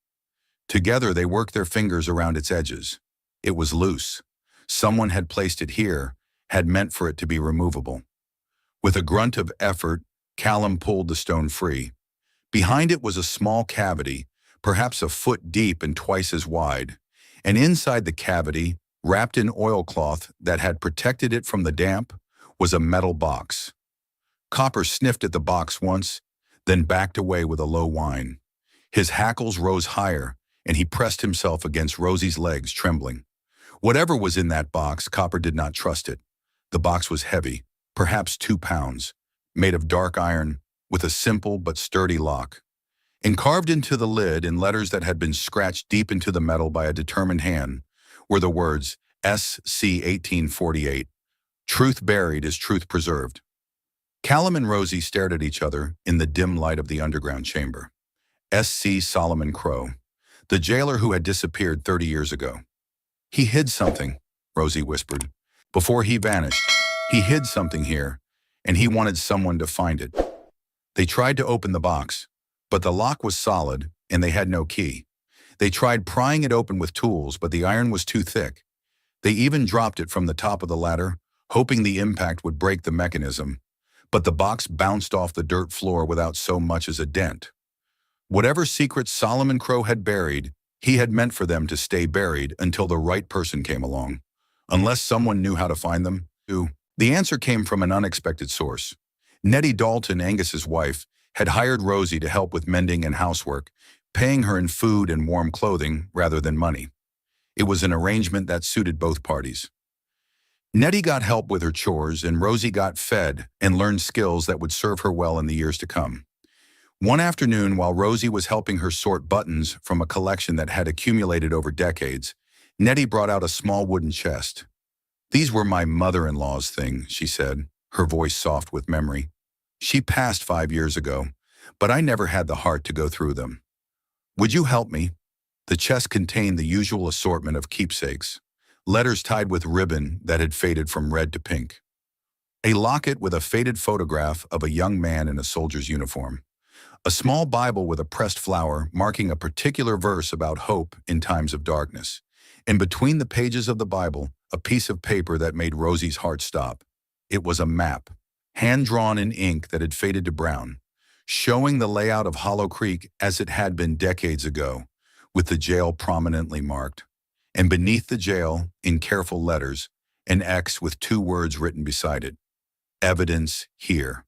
Together they worked their fingers around its edges. It was loose. Someone had placed it here, had meant for it to be removable. With a grunt of effort, Callum pulled the stone free. Behind it was a small cavity, perhaps a foot deep and twice as wide. And inside the cavity, wrapped in oilcloth that had protected it from the damp, was a metal box. Copper sniffed at the box once, then backed away with a low whine. His hackles rose higher, and he pressed himself against Rosie's legs, trembling. Whatever was in that box, Copper did not trust it. The box was heavy, perhaps 2 pounds, made of dark iron, with a simple but sturdy lock. And carved into the lid in letters that had been scratched deep into the metal by a determined hand were the words SC 1848, "Truth buried is truth preserved." Callum and Rosie stared at each other in the dim light of the underground chamber. SC Solomon Crow, the jailer who had disappeared 30 years ago. "He hid something," Rosie whispered. "Before he vanished, he hid something here, and he wanted someone to find it." They tried to open the box, but the lock was solid and they had no key. They tried prying it open with tools, but the iron was too thick. They even dropped it from the top of the ladder, hoping the impact would break the mechanism, but the box bounced off the dirt floor without so much as a dent. Whatever secrets Solomon Crow had buried, he had meant for them to stay buried until the right person came along. Unless someone knew how to find them, who? The answer came from an unexpected source. Nettie Dalton, Angus's wife, had hired Rosie to help with mending and housework, paying her in food and warm clothing rather than money. It was an arrangement that suited both parties. Nettie got help with her chores, and Rosie got fed and learned skills that would serve her well in the years to come. One afternoon, while Rosie was helping her sort buttons from a collection that had accumulated over decades, Nettie brought out a small wooden chest. "These were my mother-in-law's things," she said, her voice soft with memory. "She passed 5 years ago, but I never had the heart to go through them. Would you help me?" The chest contained the usual assortment of keepsakes, letters tied with ribbon that had faded from red to pink, a locket with a faded photograph of a young man in a soldier's uniform, a small Bible with a pressed flower marking a particular verse about hope in times of darkness, and between the pages of the Bible, a piece of paper that made Rosie's heart stop. It was a map, hand-drawn in ink that had faded to brown, showing the layout of Hollow Creek as it had been decades ago, with the jail prominently marked. And beneath the jail, in careful letters, an X with 2 words written beside it. "Evidence here."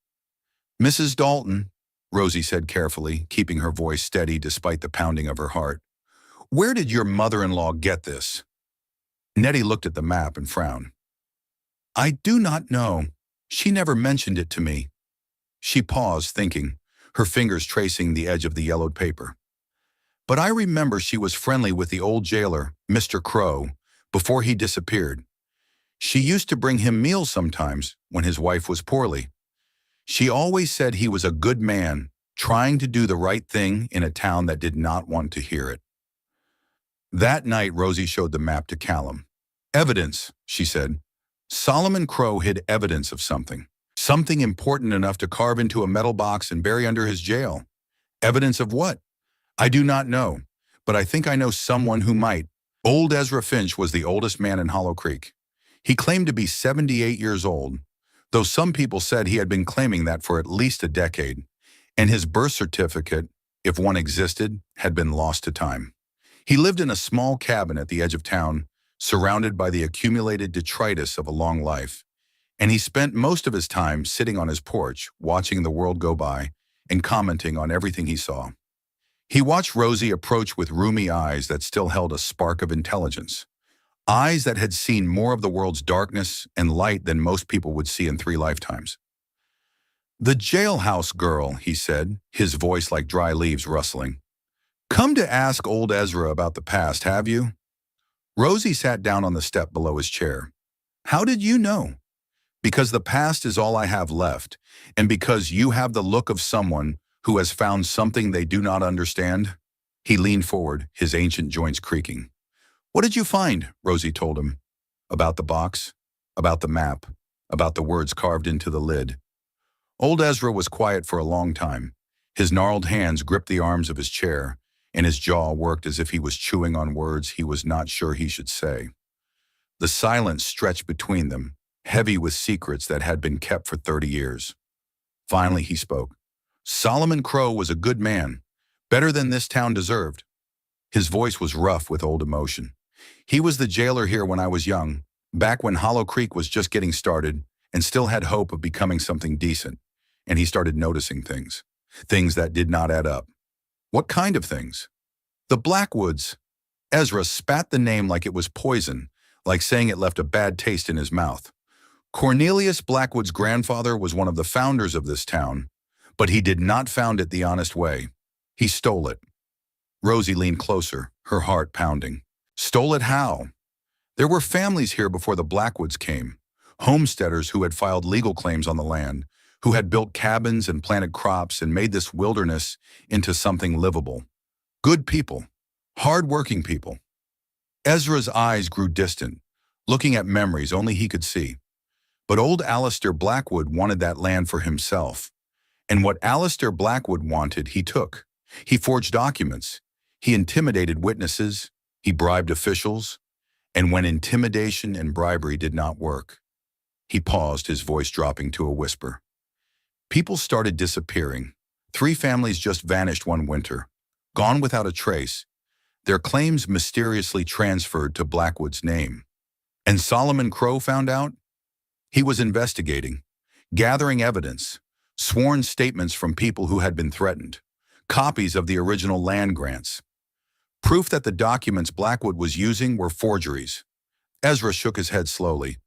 "Mrs. Dalton," Rosie said carefully, keeping her voice steady despite the pounding of her heart, "where did your mother-in-law get this?" Nettie looked at the map and frowned. "I do not know. She never mentioned it to me." She paused, thinking, her fingers tracing the edge of the yellowed paper. "But I remember she was friendly with the old jailer, Mr. Crow, before he disappeared. She used to bring him meals sometimes when his wife was poorly. She always said he was a good man, trying to do the right thing in a town that did not want to hear it." That night, Rosie showed the map to Callum. "Evidence," she said. "Solomon Crow hid evidence of something. Something important enough to carve into a metal box and bury under his jail. Evidence of what? I do not know, but I think I know someone who might." Old Ezra Finch was the oldest man in Hollow Creek. He claimed to be 78 years old, though some people said he had been claiming that for at least a decade, and his birth certificate, if one existed, had been lost to time. He lived in a small cabin at the edge of town, surrounded by the accumulated detritus of a long life, and he spent most of his time sitting on his porch, watching the world go by and commenting on everything he saw. He watched Rosie approach with rheumy eyes that still held a spark of intelligence, eyes that had seen more of the world's darkness and light than most people would see in 3 lifetimes. "The jailhouse girl," he said, his voice like dry leaves rustling. "Come to ask old Ezra about the past, have you?" Rosie sat down on the step below his chair. "How did you know?" "Because the past is all I have left, and because you have the look of someone who has found something they do not understand." He leaned forward, his ancient joints creaking. "What did you find?" Rosie told him. About the box, about the map, about the words carved into the lid. Old Ezra was quiet for a long time. His gnarled hands gripped the arms of his chair, and his jaw worked as if he was chewing on words he was not sure he should say. The silence stretched between them, heavy with secrets that had been kept for 30 years. Finally he spoke. "Solomon Crow was a good man, better than this town deserved." His voice was rough with old emotion. "He was the jailer here when I was young, back when Hollow Creek was just getting started and still had hope of becoming something decent, and he started noticing things that did not add up." "What kind of things?" "The Blackwoods." Ezra spat the name like it was poison, like saying it left a bad taste in his mouth. "Cornelius Blackwood's grandfather was one of the founders of this town, but he did not found it the honest way. He stole it." Rosie leaned closer, her heart pounding. "Stole it how?" "There were families here before the Blackwoods came, homesteaders who had filed legal claims on the land, who had built cabins and planted crops and made this wilderness into something livable. Good people, hard-working people." Ezra's eyes grew distant, looking at memories only he could see. But old Alistair Blackwood wanted that land for himself. And what Alistair Blackwood wanted, he took. He forged documents. He intimidated witnesses. He bribed officials. And when intimidation and bribery did not work, he paused, his voice dropping to a whisper. People started disappearing. 3 families just vanished one winter, gone without a trace. Their claims mysteriously transferred to Blackwood's name. And Solomon Crow found out? He was investigating, gathering evidence, sworn statements from people who had been threatened, copies of the original land grants, proof that the documents Blackwood was using were forgeries. Ezra shook his head slowly.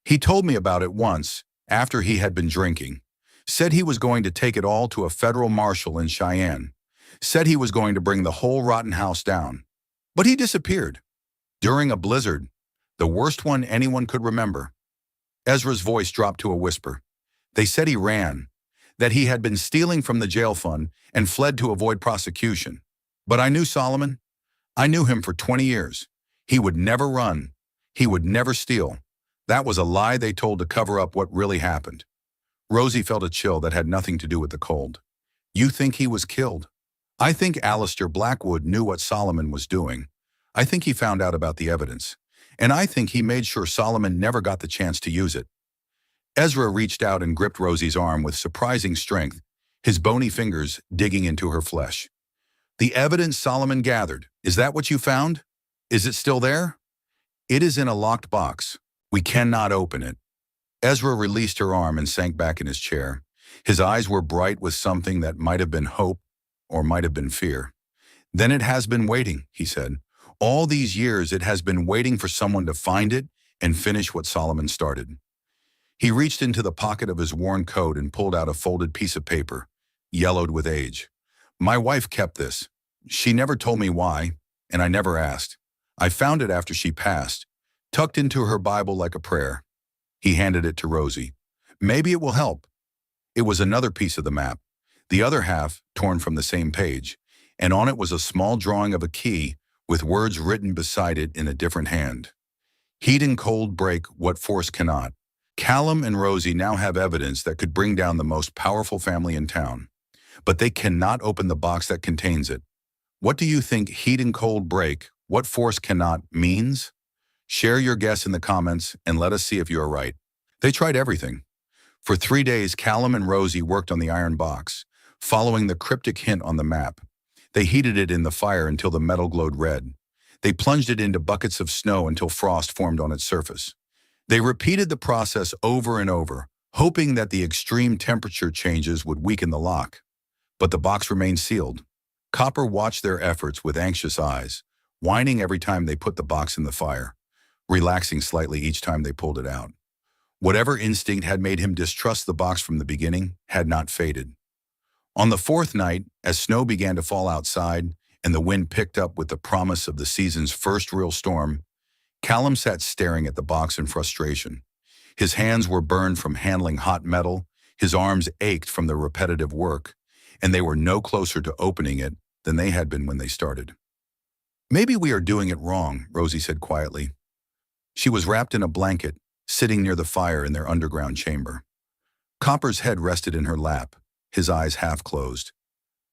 He told me about it once, after he had been drinking. Said he was going to take it all to a federal marshal in Cheyenne. Said he was going to bring the whole rotten house down. But he disappeared. During a blizzard, the worst one anyone could remember. Ezra's voice dropped to a whisper. They said he ran, that he had been stealing from the jail fund and fled to avoid prosecution. But I knew Solomon. I knew him for 20 years. He would never run. He would never steal. That was a lie they told to cover up what really happened. Rosie felt a chill that had nothing to do with the cold. You think he was killed? I think Alistair Blackwood knew what Solomon was doing. I think he found out about the evidence. And I think he made sure Solomon never got the chance to use it. Ezra reached out and gripped Rosie's arm with surprising strength, his bony fingers digging into her flesh. The evidence Solomon gathered, is that what you found? Is it still there? It is in a locked box. We cannot open it. Ezra released her arm and sank back in his chair. His eyes were bright with something that might have been hope or might have been fear. Then it has been waiting, he said. All these years it has been waiting for someone to find it and finish what Solomon started. He reached into the pocket of his worn coat and pulled out a folded piece of paper, yellowed with age. My wife kept this. She never told me why, and I never asked. I found it after she passed, tucked into her Bible like a prayer. He handed it to Rosie. Maybe it will help. It was another piece of the map, the other half torn from the same page, and on it was a small drawing of a key with words written beside it in a different hand. Heat and cold break what force cannot. Callum and Rosie now have evidence that could bring down the most powerful family in town, but they cannot open the box that contains it. What do you think heat and cold break what force cannot means? Share your guess in the comments and let us see if you are right. They tried everything. For 3 days, Callum and Rosie worked on the iron box, following the cryptic hint on the map. They heated it in the fire until the metal glowed red. They plunged it into buckets of snow until frost formed on its surface. They repeated the process over and over, hoping that the extreme temperature changes would weaken the lock. But the box remained sealed. Copper watched their efforts with anxious eyes, whining every time they put the box in the fire, relaxing slightly each time they pulled it out. Whatever instinct had made him distrust the box from the beginning had not faded. On the 4th night, as snow began to fall outside and the wind picked up with the promise of the season's first real storm, Callum sat staring at the box in frustration. His hands were burned from handling hot metal, his arms ached from the repetitive work, and they were no closer to opening it than they had been when they started. Maybe we are doing it wrong, Rosie said quietly. She was wrapped in a blanket, sitting near the fire in their underground chamber. Copper's head rested in her lap, his eyes half closed.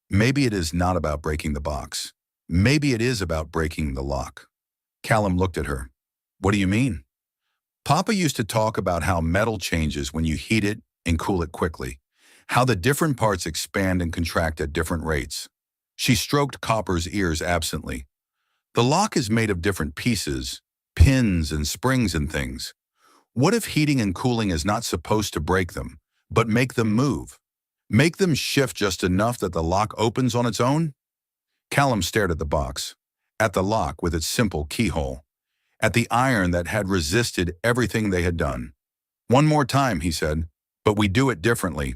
Maybe it is not about breaking the box. Maybe it is about breaking the lock. Callum looked at her. What do you mean? Papa used to talk about how metal changes when you heat it and cool it quickly, how the different parts expand and contract at different rates. She stroked Copper's ears absently. The lock is made of different pieces, pins and springs and things. What if heating and cooling is not supposed to break them, but make them move? Make them shift just enough that the lock opens on its own? Callum stared at the box, at the lock with its simple keyhole, at the iron that had resisted everything they had done. One more time, he said, but we do it differently.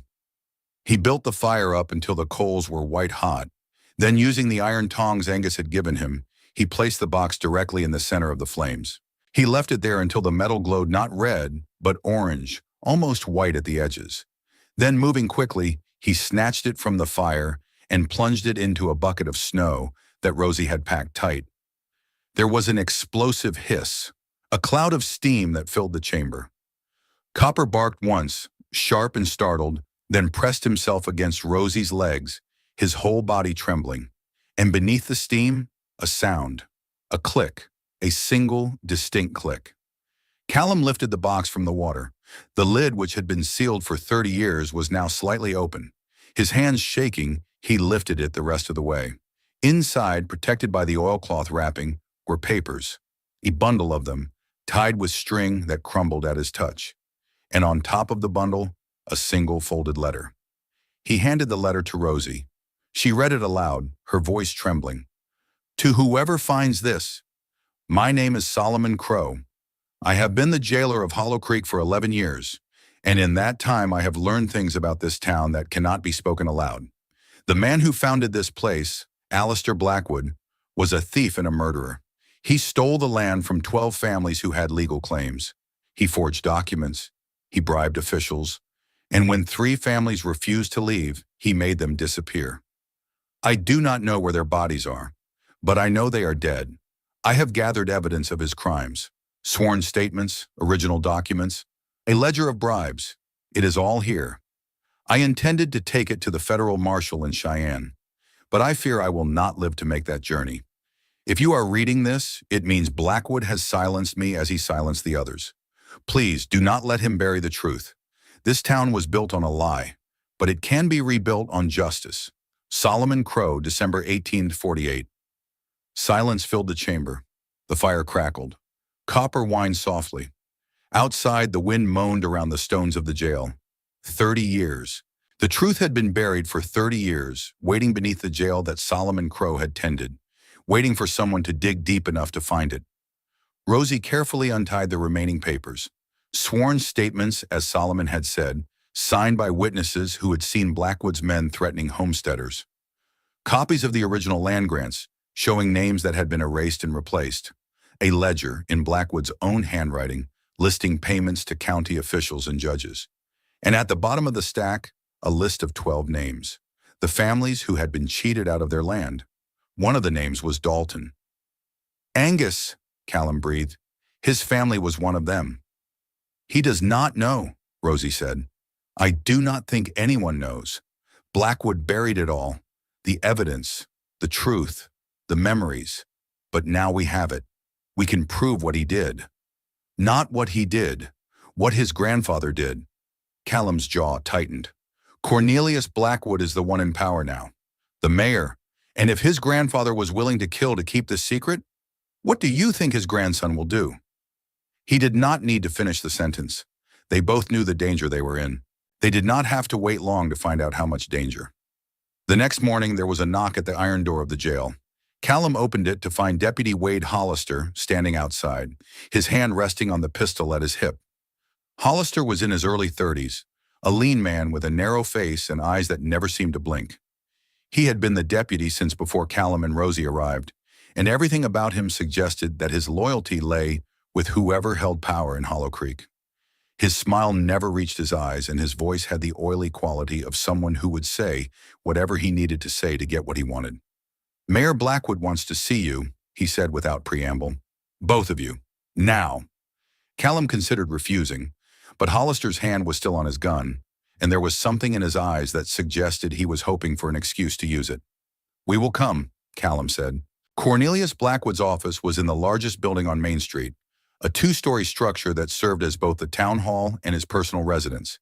He built the fire up until the coals were white hot. Then, using the iron tongs Angus had given him, he placed the box directly in the center of the flames. He left it there until the metal glowed not red, but orange, almost white at the edges. Then, moving quickly, he snatched it from the fire and plunged it into a bucket of snow that Rosie had packed tight. There was an explosive hiss, a cloud of steam that filled the chamber. Copper barked once, sharp and startled, then pressed himself against Rosie's legs, his whole body trembling. And beneath the steam, a sound, a click, a single, distinct click. Callum lifted the box from the water. The lid, which had been sealed for 30 years, was now slightly open. His hands shaking, he lifted it the rest of the way. Inside, protected by the oilcloth wrapping, were papers, a bundle of them, tied with string that crumbled at his touch. And on top of the bundle, a single folded letter. He handed the letter to Rosie. She read it aloud, her voice trembling. To whoever finds this, my name is Solomon Crow. I have been the jailer of Hollow Creek for 11 years, and in that time I have learned things about this town that cannot be spoken aloud. The man who founded this place, Alistair Blackwood, was a thief and a murderer. He stole the land from 12 families who had legal claims. He forged documents. He bribed officials. And when 3 families refused to leave, he made them disappear. I do not know where their bodies are, but I know they are dead. I have gathered evidence of his crimes. Sworn statements, original documents, a ledger of bribes. It is all here. I intended to take it to the federal marshal in Cheyenne, but I fear I will not live to make that journey. If you are reading this, it means Blackwood has silenced me as he silenced the others. Please do not let him bury the truth. This town was built on a lie, but it can be rebuilt on justice. Solomon Crow, December 1848. Silence filled the chamber. The fire crackled. Copper whined softly. Outside, the wind moaned around the stones of the jail. 30 years. The truth had been buried for 30 years, waiting beneath the jail that Solomon Crow had tended, waiting for someone to dig deep enough to find it. Rosie carefully untied the remaining papers. Sworn statements, as Solomon had said, signed by witnesses who had seen Blackwood's men threatening homesteaders. Copies of the original land grants, showing names that had been erased and replaced. A ledger, in Blackwood's own handwriting, listing payments to county officials and judges. And at the bottom of the stack, a list of 12 names. The families who had been cheated out of their land. One of the names was Dalton. Angus, Callum breathed. His family was one of them. He does not know, Rosie said. I do not think anyone knows. Blackwood buried it all. The evidence, the truth, the memories. But now we have it. We can prove what he did. Not what he did, what his grandfather did. Callum's jaw tightened. Cornelius Blackwood is the one in power now. The mayor. And if his grandfather was willing to kill to keep this secret, what do you think his grandson will do? He did not need to finish the sentence. They both knew the danger they were in. They did not have to wait long to find out how much danger. The next morning, there was a knock at the iron door of the jail. Callum opened it to find Deputy Wade Hollister standing outside, his hand resting on the pistol at his hip. Hollister was in his early 30s, a lean man with a narrow face and eyes that never seemed to blink. He had been the deputy since before Callum and Rosie arrived, and everything about him suggested that his loyalty lay with whoever held power in Hollow Creek. His smile never reached his eyes, and his voice had the oily quality of someone who would say whatever he needed to say to get what he wanted. Mayor Blackwood wants to see you, he said without preamble. Both of you. Now. Callum considered refusing, but Hollister's hand was still on his gun, and there was something in his eyes that suggested he was hoping for an excuse to use it. We will come, Callum said. Cornelius Blackwood's office was in the largest building on Main Street, a 2-story structure that served as both the town hall and his personal residence.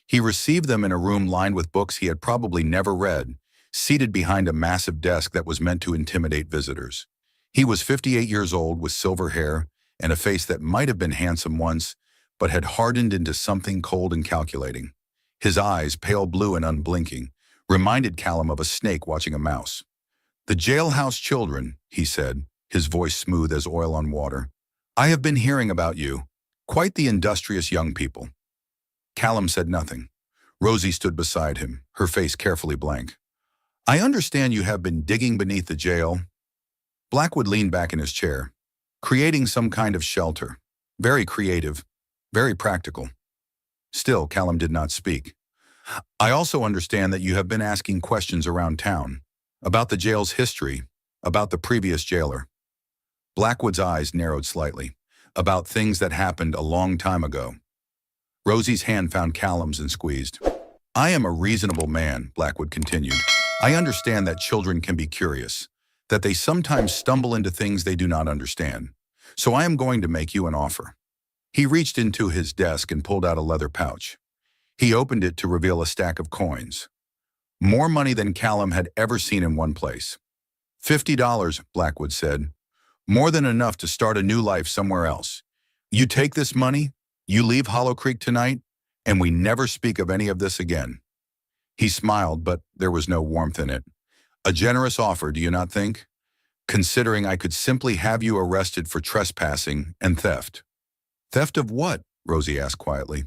He received them in a room lined with books he had probably never read, seated behind a massive desk that was meant to intimidate visitors. He was 58 years old with silver hair and a face that might have been handsome once, but had hardened into something cold and calculating. His eyes, pale blue and unblinking, reminded Callum of a snake watching a mouse. The jailhouse children, he said, his voice smooth as oil on water. I have been hearing about you. Quite the industrious young people. Callum said nothing. Rosie stood beside him, her face carefully blank. I understand you have been digging beneath the jail. Blackwood leaned back in his chair, creating some kind of shelter. Very creative, very practical. Still, Callum did not speak. I also understand that you have been asking questions around town, about the jail's history, about the previous jailer. Blackwood's eyes narrowed slightly, about things that happened a long time ago. Rosie's hand found Callum's and squeezed. I am a reasonable man, Blackwood continued. I understand that children can be curious, that they sometimes stumble into things they do not understand. So I am going to make you an offer. He reached into his desk and pulled out a leather pouch. He opened it to reveal a stack of coins. More money than Callum had ever seen in one place. $50, Blackwood said. More than enough to start a new life somewhere else. You take this money, you leave Hollow Creek tonight, and we never speak of any of this again. He smiled, but there was no warmth in it. A generous offer, do you not think? Considering I could simply have you arrested for trespassing and theft. Theft of what? Rosie asked quietly.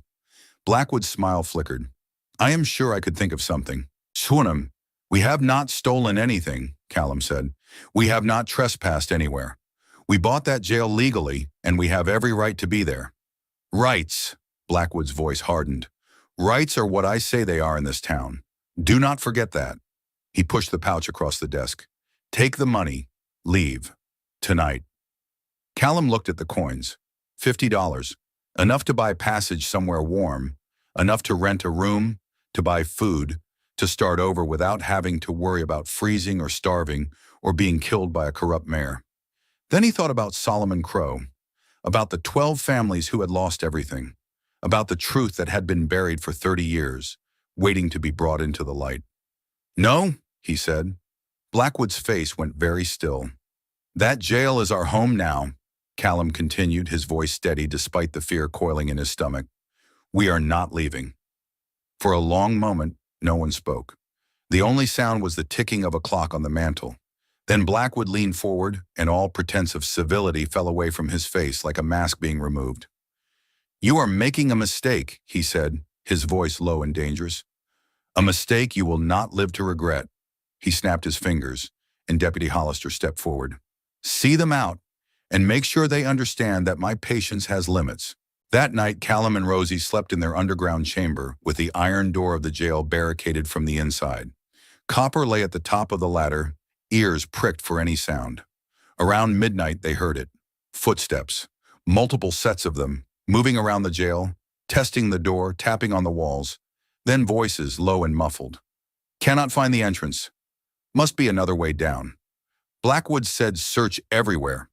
Blackwood's smile flickered. I am sure I could think of something. Shunam, we have not stolen anything, Callum said. We have not trespassed anywhere. We bought that jail legally, and we have every right to be there. Rights, Blackwood's voice hardened. Rights are what I say they are in this town. Do not forget that. He pushed the pouch across the desk. Take the money. Leave. Tonight. Callum looked at the coins. $50. Enough to buy passage somewhere warm, enough to rent a room, to buy food, to start over without having to worry about freezing or starving or being killed by a corrupt mayor. Then he thought about Solomon Crow, about the 12 families who had lost everything, about the truth that had been buried for 30 years, waiting to be brought into the light. No, he said. Blackwood's face went very still. That jail is our home now, Callum continued, his voice steady despite the fear coiling in his stomach. We are not leaving. For a long moment, no one spoke. The only sound was the ticking of a clock on the mantel. Then Blackwood leaned forward, and all pretense of civility fell away from his face like a mask being removed. You are making a mistake, he said, his voice low and dangerous. A mistake you will not live to regret. He snapped his fingers, and Deputy Hollister stepped forward. See them out, and make sure they understand that my patience has limits. That night, Callum and Rosie slept in their underground chamber with the iron door of the jail barricaded from the inside. Copper lay at the top of the ladder, ears pricked for any sound. Around midnight, they heard it. Footsteps, multiple sets of them, moving around the jail, testing the door, tapping on the walls. Then voices, low and muffled. Cannot find the entrance. Must be another way down. Blackwood said search everywhere.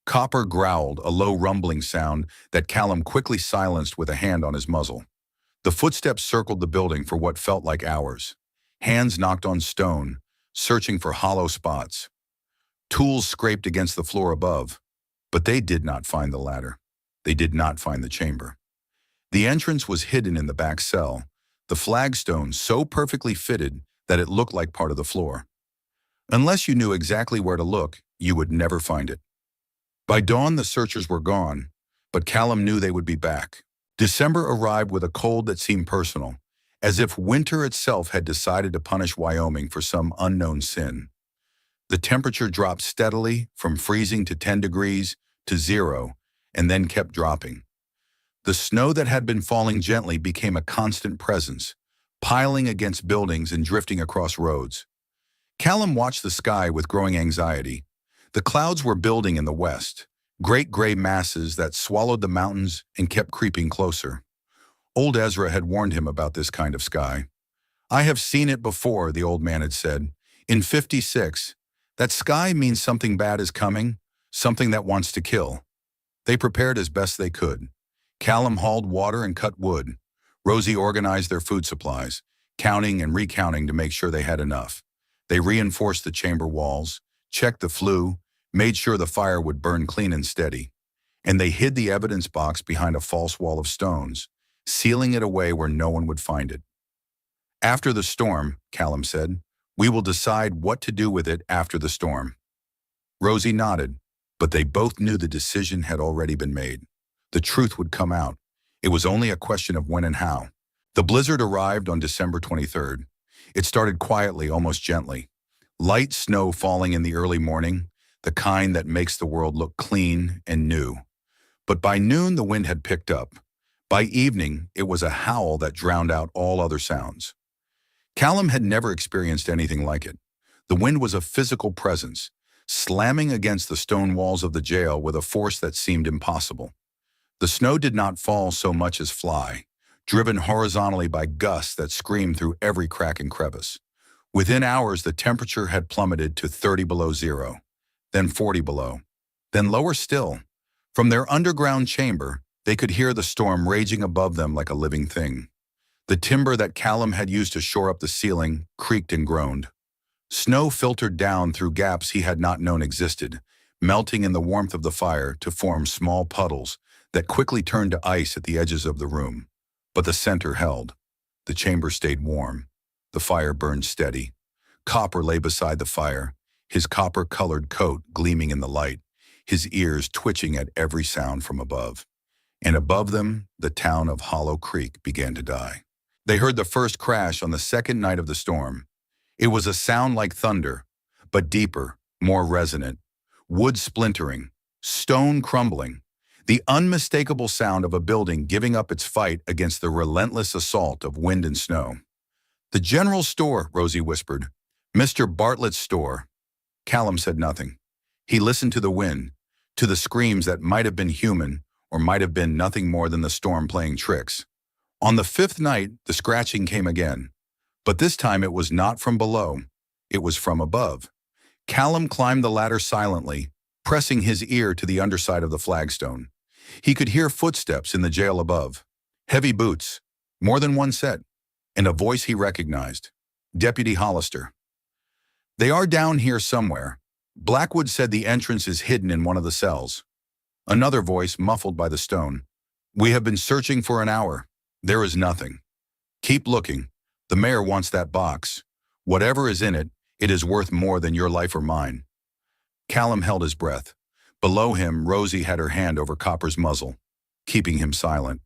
Copper growled, a low rumbling sound that Callum quickly silenced with a hand on his muzzle. The footsteps circled the building for what felt like hours. Hands knocked on stone, searching for hollow spots. Tools scraped against the floor above, but they did not find the ladder. They did not find the chamber. The entrance was hidden in the back cell, the flagstone so perfectly fitted that it looked like part of the floor. Unless you knew exactly where to look, you would never find it. By dawn, the searchers were gone, but Callum knew they would be back. December arrived with a cold that seemed personal, as if winter itself had decided to punish Wyoming for some unknown sin. The temperature dropped steadily from freezing to 10 degrees to 0, and then kept dropping. The snow that had been falling gently became a constant presence, piling against buildings and drifting across roads. Callum watched the sky with growing anxiety. The clouds were building in the west, great gray masses that swallowed the mountains and kept creeping closer. Old Ezra had warned him about this kind of sky. I have seen it before, the old man had said. In 56, that sky means something bad is coming, something that wants to kill. They prepared as best they could. Callum hauled water and cut wood. Rosie organized their food supplies, counting and recounting to make sure they had enough. They reinforced the chamber walls, checked the flue, made sure the fire would burn clean and steady. And they hid the evidence box behind a false wall of stones, sealing it away where no one would find it. After the storm, Callum said, we will decide what to do with it after the storm. Rosie nodded, but they both knew the decision had already been made. The truth would come out. It was only a question of when and how. The blizzard arrived on December 23rd. It started quietly, almost gently. Light snow falling in the early morning, the kind that makes the world look clean and new. But by noon, the wind had picked up. By evening, it was a howl that drowned out all other sounds. Callum had never experienced anything like it. The wind was a physical presence, slamming against the stone walls of the jail with a force that seemed impossible. The snow did not fall so much as fly, driven horizontally by gusts that screamed through every crack and crevice. Within hours, the temperature had plummeted to 30 below zero, then 40 below, then lower still. From their underground chamber, they could hear the storm raging above them like a living thing. The timber that Callum had used to shore up the ceiling creaked and groaned. Snow filtered down through gaps he had not known existed, melting in the warmth of the fire to form small puddles that quickly turned to ice at the edges of the room. But the center held. The chamber stayed warm. The fire burned steady. Copper lay beside the fire, his copper-colored coat gleaming in the light, his ears twitching at every sound from above. And above them, the town of Hollow Creek began to die. They heard the first crash on the second night of the storm. It was a sound like thunder, but deeper, more resonant. Wood splintering, stone crumbling, the unmistakable sound of a building giving up its fight against the relentless assault of wind and snow. "The general store," Rosie whispered. "Mr. Bartlett's store." Callum said nothing. He listened to the wind, to the screams that might have been human or might have been nothing more than the storm playing tricks. On the fifth night, the scratching came again. But this time it was not from below. It was from above. Callum climbed the ladder silently, pressing his ear to the underside of the flagstone. He could hear footsteps in the jail above. Heavy boots, more than one set, and a voice he recognized. Deputy Hollister. "They are down here somewhere. Blackwood said the entrance is hidden in one of the cells." Another voice, muffled by the stone. "We have been searching for an hour. There is nothing. Keep looking. The mayor wants that box. Whatever is in it, it is worth more than your life or mine." Callum held his breath. Below him, Rosie had her hand over Copper's muzzle, keeping him silent.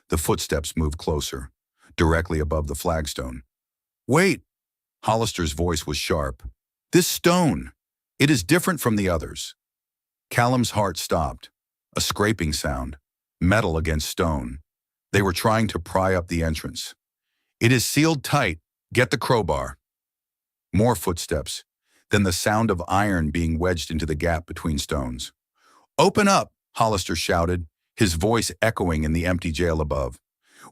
The footsteps moved closer, directly above the flagstone. "Wait!" Hollister's voice was sharp. "This stone! It is different from the others." Callum's heart stopped. A scraping sound, metal against stone. They were trying to pry up the entrance. "It is sealed tight. Get the crowbar." More footsteps, then the sound of iron being wedged into the gap between stones. "Open up!" Hollister shouted, his voice echoing in the empty jail above.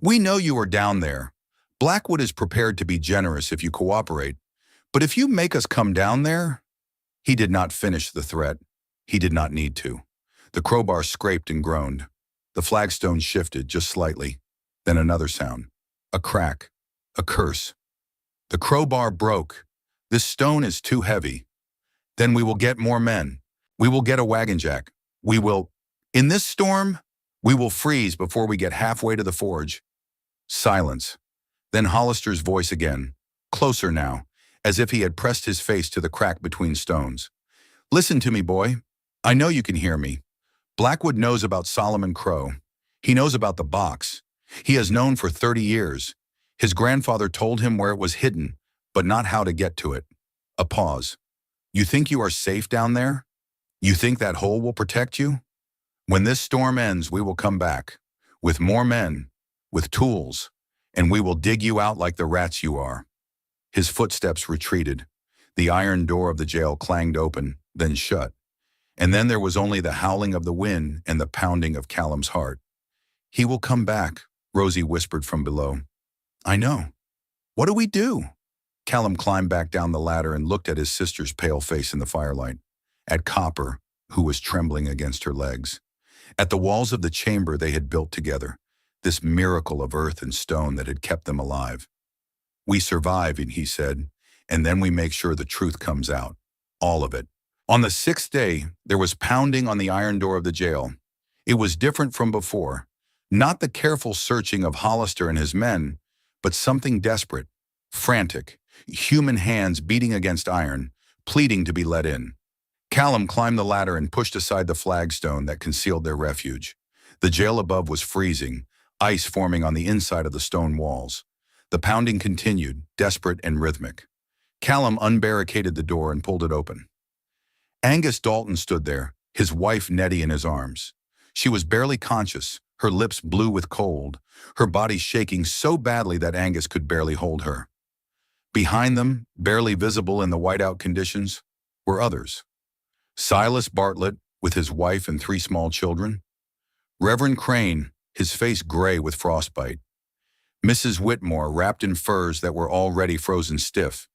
"We know you are down there. Blackwood is prepared to be generous if you cooperate. But if you make us come down there—" He did not finish the threat. He did not need to. The crowbar scraped and groaned. The flagstone shifted just slightly. Then another sound. A crack. A curse. "The crowbar broke. This stone is too heavy. Then we will get more men. We will get a wagon jack. We will— In this storm, we will freeze before we get halfway to the forge." Silence. Then Hollister's voice again, closer now, as if he had pressed his face to the crack between stones. "Listen to me, boy. I know you can hear me. Blackwood knows about Solomon Crow. He knows about the box. He has known for 30 years. His grandfather told him where it was hidden, but not how to get to it." A pause. "You think you are safe down there? You think that hole will protect you? When this storm ends, we will come back, with more men, with tools, and we will dig you out like the rats you are." His footsteps retreated. The iron door of the jail clanged open, then shut. And then there was only the howling of the wind and the pounding of Callum's heart. "He will come back," Rosie whispered from below. "I know. What do we do?" Callum climbed back down the ladder and looked at his sister's pale face in the firelight, at Copper, who was trembling against her legs, at the walls of the chamber they had built together, this miracle of earth and stone that had kept them alive. "We survive," he said, "and then we make sure the truth comes out. All of it." On the sixth day, there was pounding on the iron door of the jail. It was different from before. Not the careful searching of Hollister and his men, but something desperate, frantic, human hands beating against iron, pleading to be let in. Callum climbed the ladder and pushed aside the flagstone that concealed their refuge. The jail above was freezing, ice forming on the inside of the stone walls. The pounding continued, desperate and rhythmic. Callum unbarricaded the door and pulled it open. Angus Dalton stood there, his wife Nettie in his arms. She was barely conscious, her lips blue with cold, her body shaking so badly that Angus could barely hold her. Behind them, barely visible in the whiteout conditions, were others. Silas Bartlett, with his wife and 3 small children. Reverend Crane, his face gray with frostbite. Mrs. Whitmore, wrapped in furs that were already frozen stiff.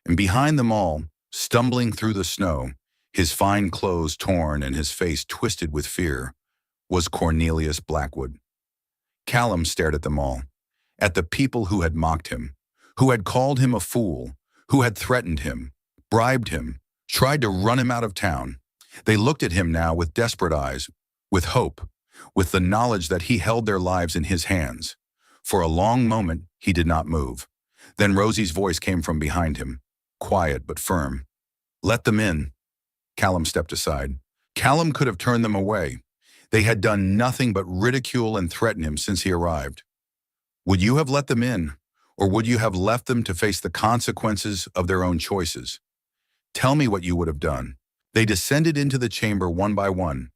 And behind them all, stumbling through the snow, his fine clothes torn and his face twisted with fear, was Cornelius Blackwood. Callum stared at them all, at the people who had mocked him, who had called him a fool, who had threatened him, bribed him, tried to run him out of town. They looked at him now with desperate eyes, with hope, with the knowledge that he held their lives in his hands. For a long moment, he did not move. Then Rosie's voice came from behind him, quiet but firm. "Let them in." Callum stepped aside. Callum could have turned them away. They had done nothing but ridicule and threaten him since he arrived. Would you have let them in, or would you have left them to face the consequences of their own choices? Tell me what you would have done. They descended into the chamber one by one.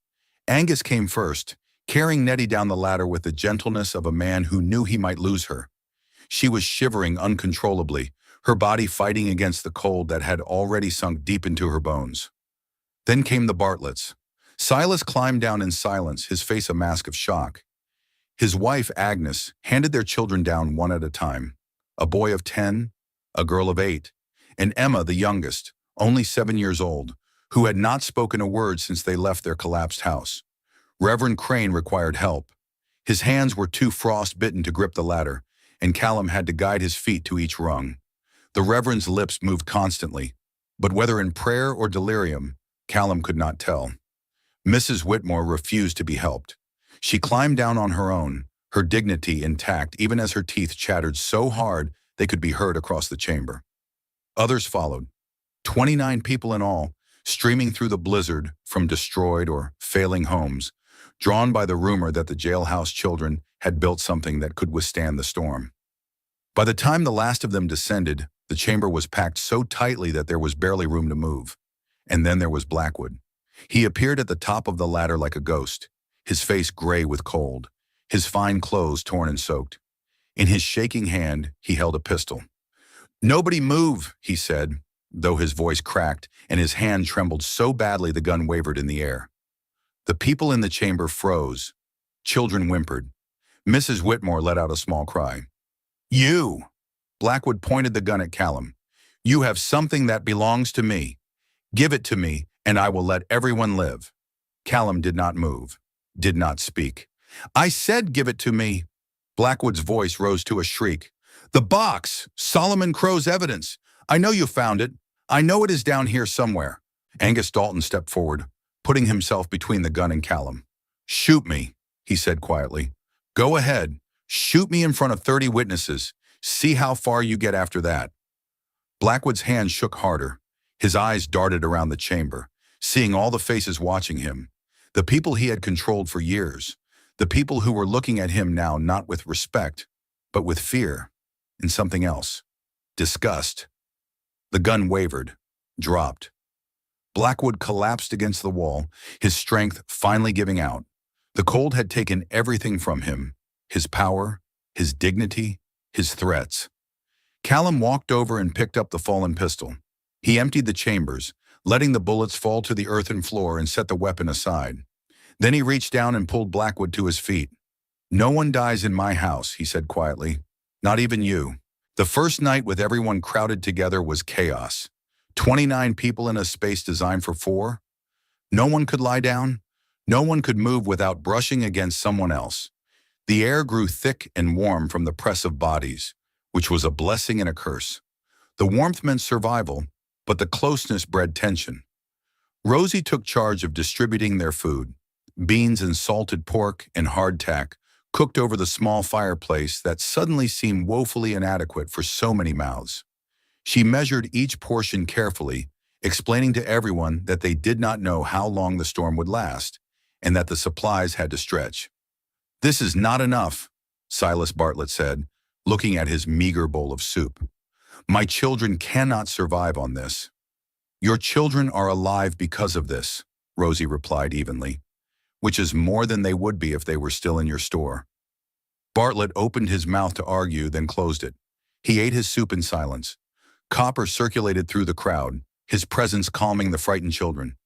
Angus came first, carrying Nettie down the ladder with the gentleness of a man who knew he might lose her. She was shivering uncontrollably, her body fighting against the cold that had already sunk deep into her bones. Then came the Bartletts. Silas climbed down in silence, his face a mask of shock. His wife, Agnes, handed their children down one at a time. A boy of 10, a girl of 8, and Emma, the youngest, only 7 years old, who had not spoken a word since they left their collapsed house. Reverend Crane required help. His hands were too frost-bitten to grip the ladder, and Callum had to guide his feet to each rung. The Reverend's lips moved constantly, but whether in prayer or delirium, Callum could not tell. Mrs. Whitmore refused to be helped. She climbed down on her own, her dignity intact even as her teeth chattered so hard they could be heard across the chamber. Others followed, 29 people in all, streaming through the blizzard from destroyed or failing homes, drawn by the rumor that the jailhouse children had built something that could withstand the storm. By the time the last of them descended, the chamber was packed so tightly that there was barely room to move. And then there was Blackwood. He appeared at the top of the ladder like a ghost, his face gray with cold, his fine clothes torn and soaked. In his shaking hand, he held a pistol. "Nobody move," he said, though his voice cracked and his hand trembled so badly the gun wavered in the air. The people in the chamber froze. Children whimpered. Mrs. Whitmore let out a small cry. "You!" Blackwood pointed the gun at Callum. "You have something that belongs to me. Give it to me, and I will let everyone live." Callum did not move, did not speak. "I said give it to me." Blackwood's voice rose to a shriek. "The box! Solomon Crow's evidence! I know you found it. I know it is down here somewhere." Angus Dalton stepped forward, putting himself between the gun and Callum. "Shoot me," he said quietly. "Go ahead. Shoot me in front of 30 witnesses. See how far you get after that." Blackwood's hand shook harder. His eyes darted around the chamber, seeing all the faces watching him, the people he had controlled for years, the people who were looking at him now not with respect, but with fear and something else, disgust. The gun wavered, dropped. Blackwood collapsed against the wall, his strength finally giving out. The cold had taken everything from him, his power, his dignity, his threats. Callum walked over and picked up the fallen pistol. He emptied the chambers, letting the bullets fall to the earthen floor and set the weapon aside. Then he reached down and pulled Blackwood to his feet. "No one dies in my house," he said quietly. "Not even you." The first night with everyone crowded together was chaos. 29 people in a space designed for 4. No one could lie down. No one could move without brushing against someone else. The air grew thick and warm from the press of bodies, which was a blessing and a curse. The warmth meant survival, but the closeness bred tension. Rosie took charge of distributing their food, beans and salted pork and hardtack, cooked over the small fireplace that suddenly seemed woefully inadequate for so many mouths. She measured each portion carefully, explaining to everyone that they did not know how long the storm would last, and that the supplies had to stretch. "This is not enough," Silas Bartlett said, looking at his meager bowl of soup. "My children cannot survive on this." "Your children are alive because of this," Rosie replied evenly, "which is more than they would be if they were still in your store." Bartlett opened his mouth to argue, then closed it. He ate his soup in silence. Copper circulated through the crowd, his presence calming the frightened children.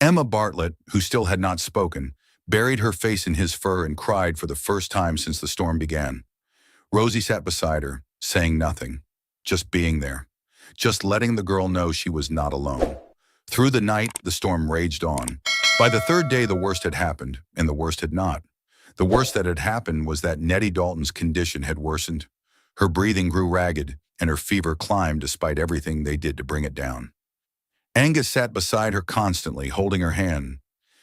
Emma Bartlett, who still had not spoken, buried her face in his fur and cried for the first time since the storm began. Rosie sat beside her, saying nothing, just being there, just letting the girl know she was not alone. Through the night, the storm raged on. By the third day, the worst had happened, and the worst had not. The worst that had happened was that Nettie Dalton's condition had worsened. Her breathing grew ragged, and her fever climbed despite everything they did to bring it down. Angus sat beside her constantly, holding her hand,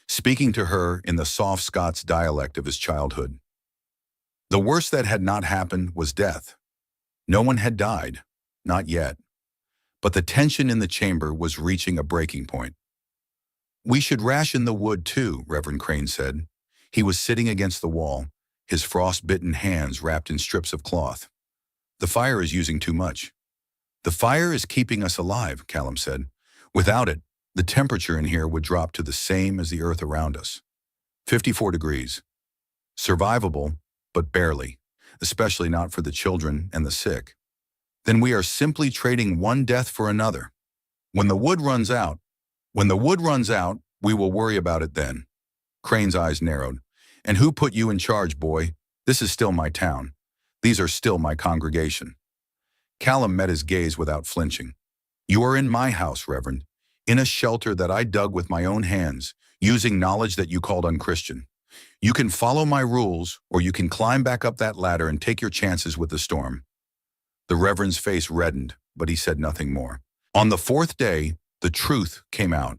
speaking to her in the soft Scots dialect of his childhood. The worst that had not happened was death. No one had died, not yet, but the tension in the chamber was reaching a breaking point. "We should ration the wood too," Reverend Crane said. He was sitting against the wall, his frost-bitten hands wrapped in strips of cloth. "The fire is using too much." "The fire is keeping us alive," Callum said. "Without it, the temperature in here would drop to the same as the earth around us. 54 degrees. Survivable, but barely, especially not for the children and the sick. Then we are simply trading one death for another. When the wood runs out, we will worry about it then." Crane's eyes narrowed. "And who put you in charge, boy? This is still my town. These are still my congregation." Callum met his gaze without flinching. "You are in my house, Reverend, in a shelter that I dug with my own hands, using knowledge that you called unchristian. You can follow my rules, or you can climb back up that ladder and take your chances with the storm." The Reverend's face reddened, but he said nothing more. On the fourth day, the truth came out.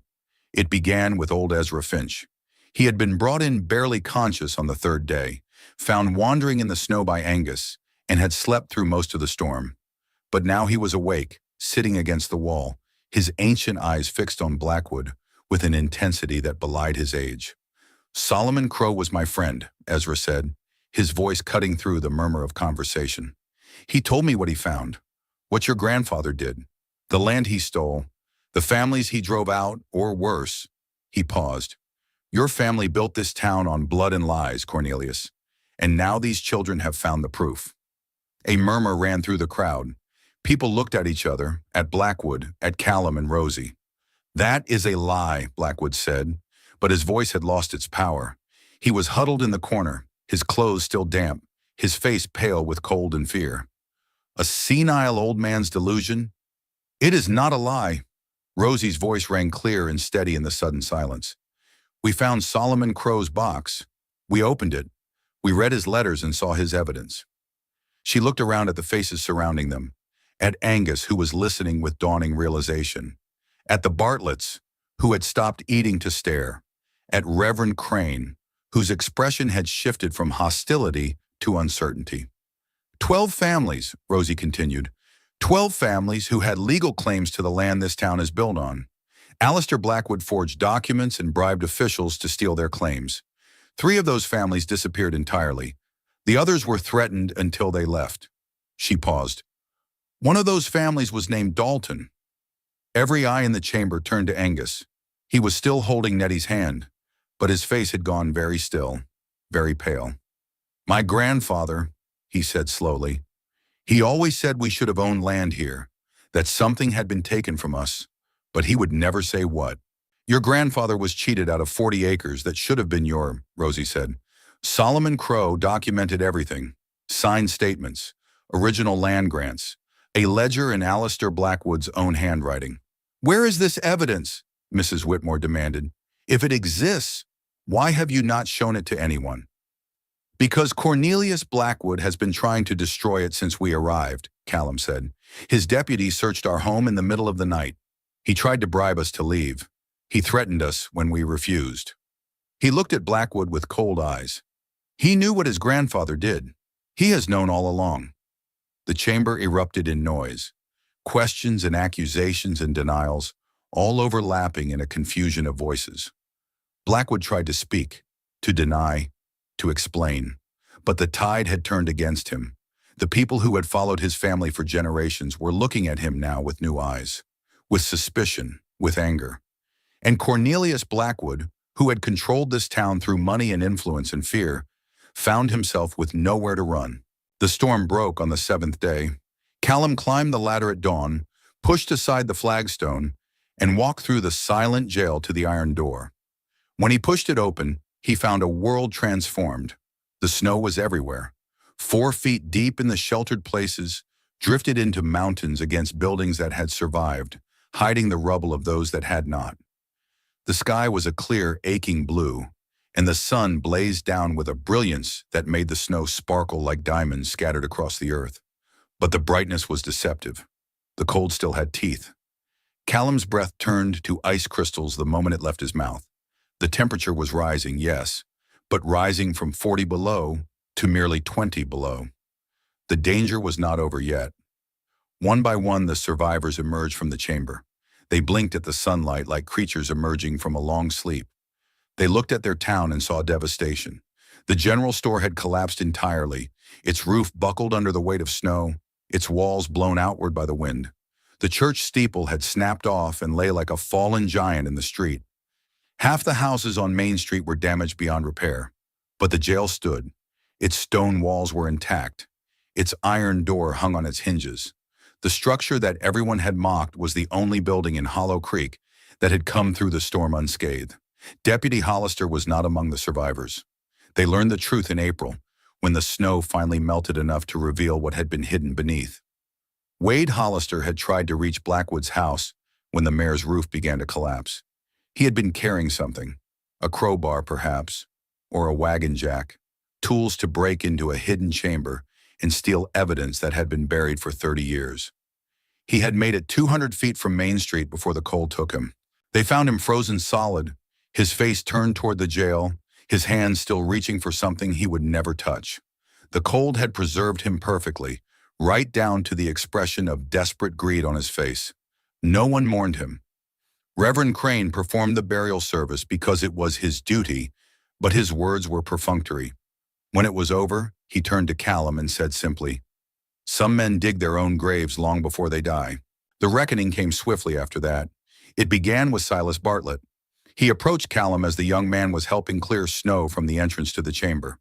It began with old Ezra Finch. He had been brought in barely conscious on the third day, found wandering in the snow by Angus, and had slept through most of the storm. But now he was awake, sitting against the wall, his ancient eyes fixed on Blackwood with an intensity that belied his age. "Solomon Crow was my friend," Ezra said, his voice cutting through the murmur of conversation. "He told me what he found, what your grandfather did, the land he stole, the families he drove out, or worse." He paused. "Your family built this town on blood and lies, Cornelius, and now these children have found the proof." A murmur ran through the crowd. People looked at each other, at Blackwood, at Callum and Rosie. "That is a lie," Blackwood said, but his voice had lost its power. He was huddled in the corner, his clothes still damp, his face pale with cold and fear. "A senile old man's delusion? It is not a lie." Rosie's voice rang clear and steady in the sudden silence. "We found Solomon Crow's box. We opened it. We read his letters and saw his evidence." She looked around at the faces surrounding them, at Angus, who was listening with dawning realization, at the Bartletts, who had stopped eating to stare, at Reverend Crane, whose expression had shifted from hostility to uncertainty. 12 families, Rosie continued. 12 families who had legal claims to the land this town is built on. Alistair Blackwood forged documents and bribed officials to steal their claims. 3 of those families disappeared entirely. The others were threatened until they left. She paused. One of those families was named Dalton. Every eye in the chamber turned to Angus. He was still holding Nettie's hand, but his face had gone very still, very pale. "My grandfather," he said slowly, "he always said we should have owned land here, that something had been taken from us, but he would never say what." "Your grandfather was cheated out of 40 acres that should have been your," Rosie said. "Solomon Crow documented everything, signed statements, original land grants, a ledger in Alistair Blackwood's own handwriting." "Where is this evidence?" Mrs. Whitmore demanded. "If it exists, why have you not shown it to anyone?" "Because Cornelius Blackwood has been trying to destroy it since we arrived," Callum said. "His deputies searched our home in the middle of the night. He tried to bribe us to leave. He threatened us when we refused." He looked at Blackwood with cold eyes. "He knew what his grandfather did. He has known all along." The chamber erupted in noise. Questions and accusations and denials, all overlapping in a confusion of voices. Blackwood tried to speak, to deny, to explain, but the tide had turned against him. The people who had followed his family for generations were looking at him now with new eyes, with suspicion, with anger. And Cornelius Blackwood, who had controlled this town through money and influence and fear, found himself with nowhere to run. The storm broke on the 7th day. Callum climbed the ladder at dawn, pushed aside the flagstone, and walked through the silent jail to the iron door. When he pushed it open, he found a world transformed. The snow was everywhere. 4 feet deep in the sheltered places, drifted into mountains against buildings that had survived, hiding the rubble of those that had not. The sky was a clear, aching blue, and the sun blazed down with a brilliance that made the snow sparkle like diamonds scattered across the earth. But the brightness was deceptive. The cold still had teeth. Callum's breath turned to ice crystals the moment it left his mouth. The temperature was rising, yes, but rising from 40 below to merely 20 below. The danger was not over yet. One by one, the survivors emerged from the chamber. They blinked at the sunlight like creatures emerging from a long sleep. They looked at their town and saw devastation. The general store had collapsed entirely, its roof buckled under the weight of snow, its walls blown outward by the wind. The church steeple had snapped off and lay like a fallen giant in the street. Half the houses on Main Street were damaged beyond repair. But the jail stood. Its stone walls were intact. Its iron door hung on its hinges. The structure that everyone had mocked was the only building in Hollow Creek that had come through the storm unscathed. Deputy Hollister was not among the survivors. They learned the truth in April, when the snow finally melted enough to reveal what had been hidden beneath. Wade Hollister had tried to reach Blackwood's house when the mayor's roof began to collapse. He had been carrying something, a crowbar perhaps, or a wagon jack, tools to break into a hidden chamber and steal evidence that had been buried for 30 years. He had made it 200 feet from Main Street before the cold took him. They found him frozen solid, his face turned toward the jail, his hands still reaching for something he would never touch. The cold had preserved him perfectly, right down to the expression of desperate greed on his face. No one mourned him. Reverend Crane performed the burial service because it was his duty, but his words were perfunctory. When it was over, he turned to Callum and said simply, "Some men dig their own graves long before they die." The reckoning came swiftly after that. It began with Silas Bartlett. He approached Callum as the young man was helping clear snow from the entrance to the chamber.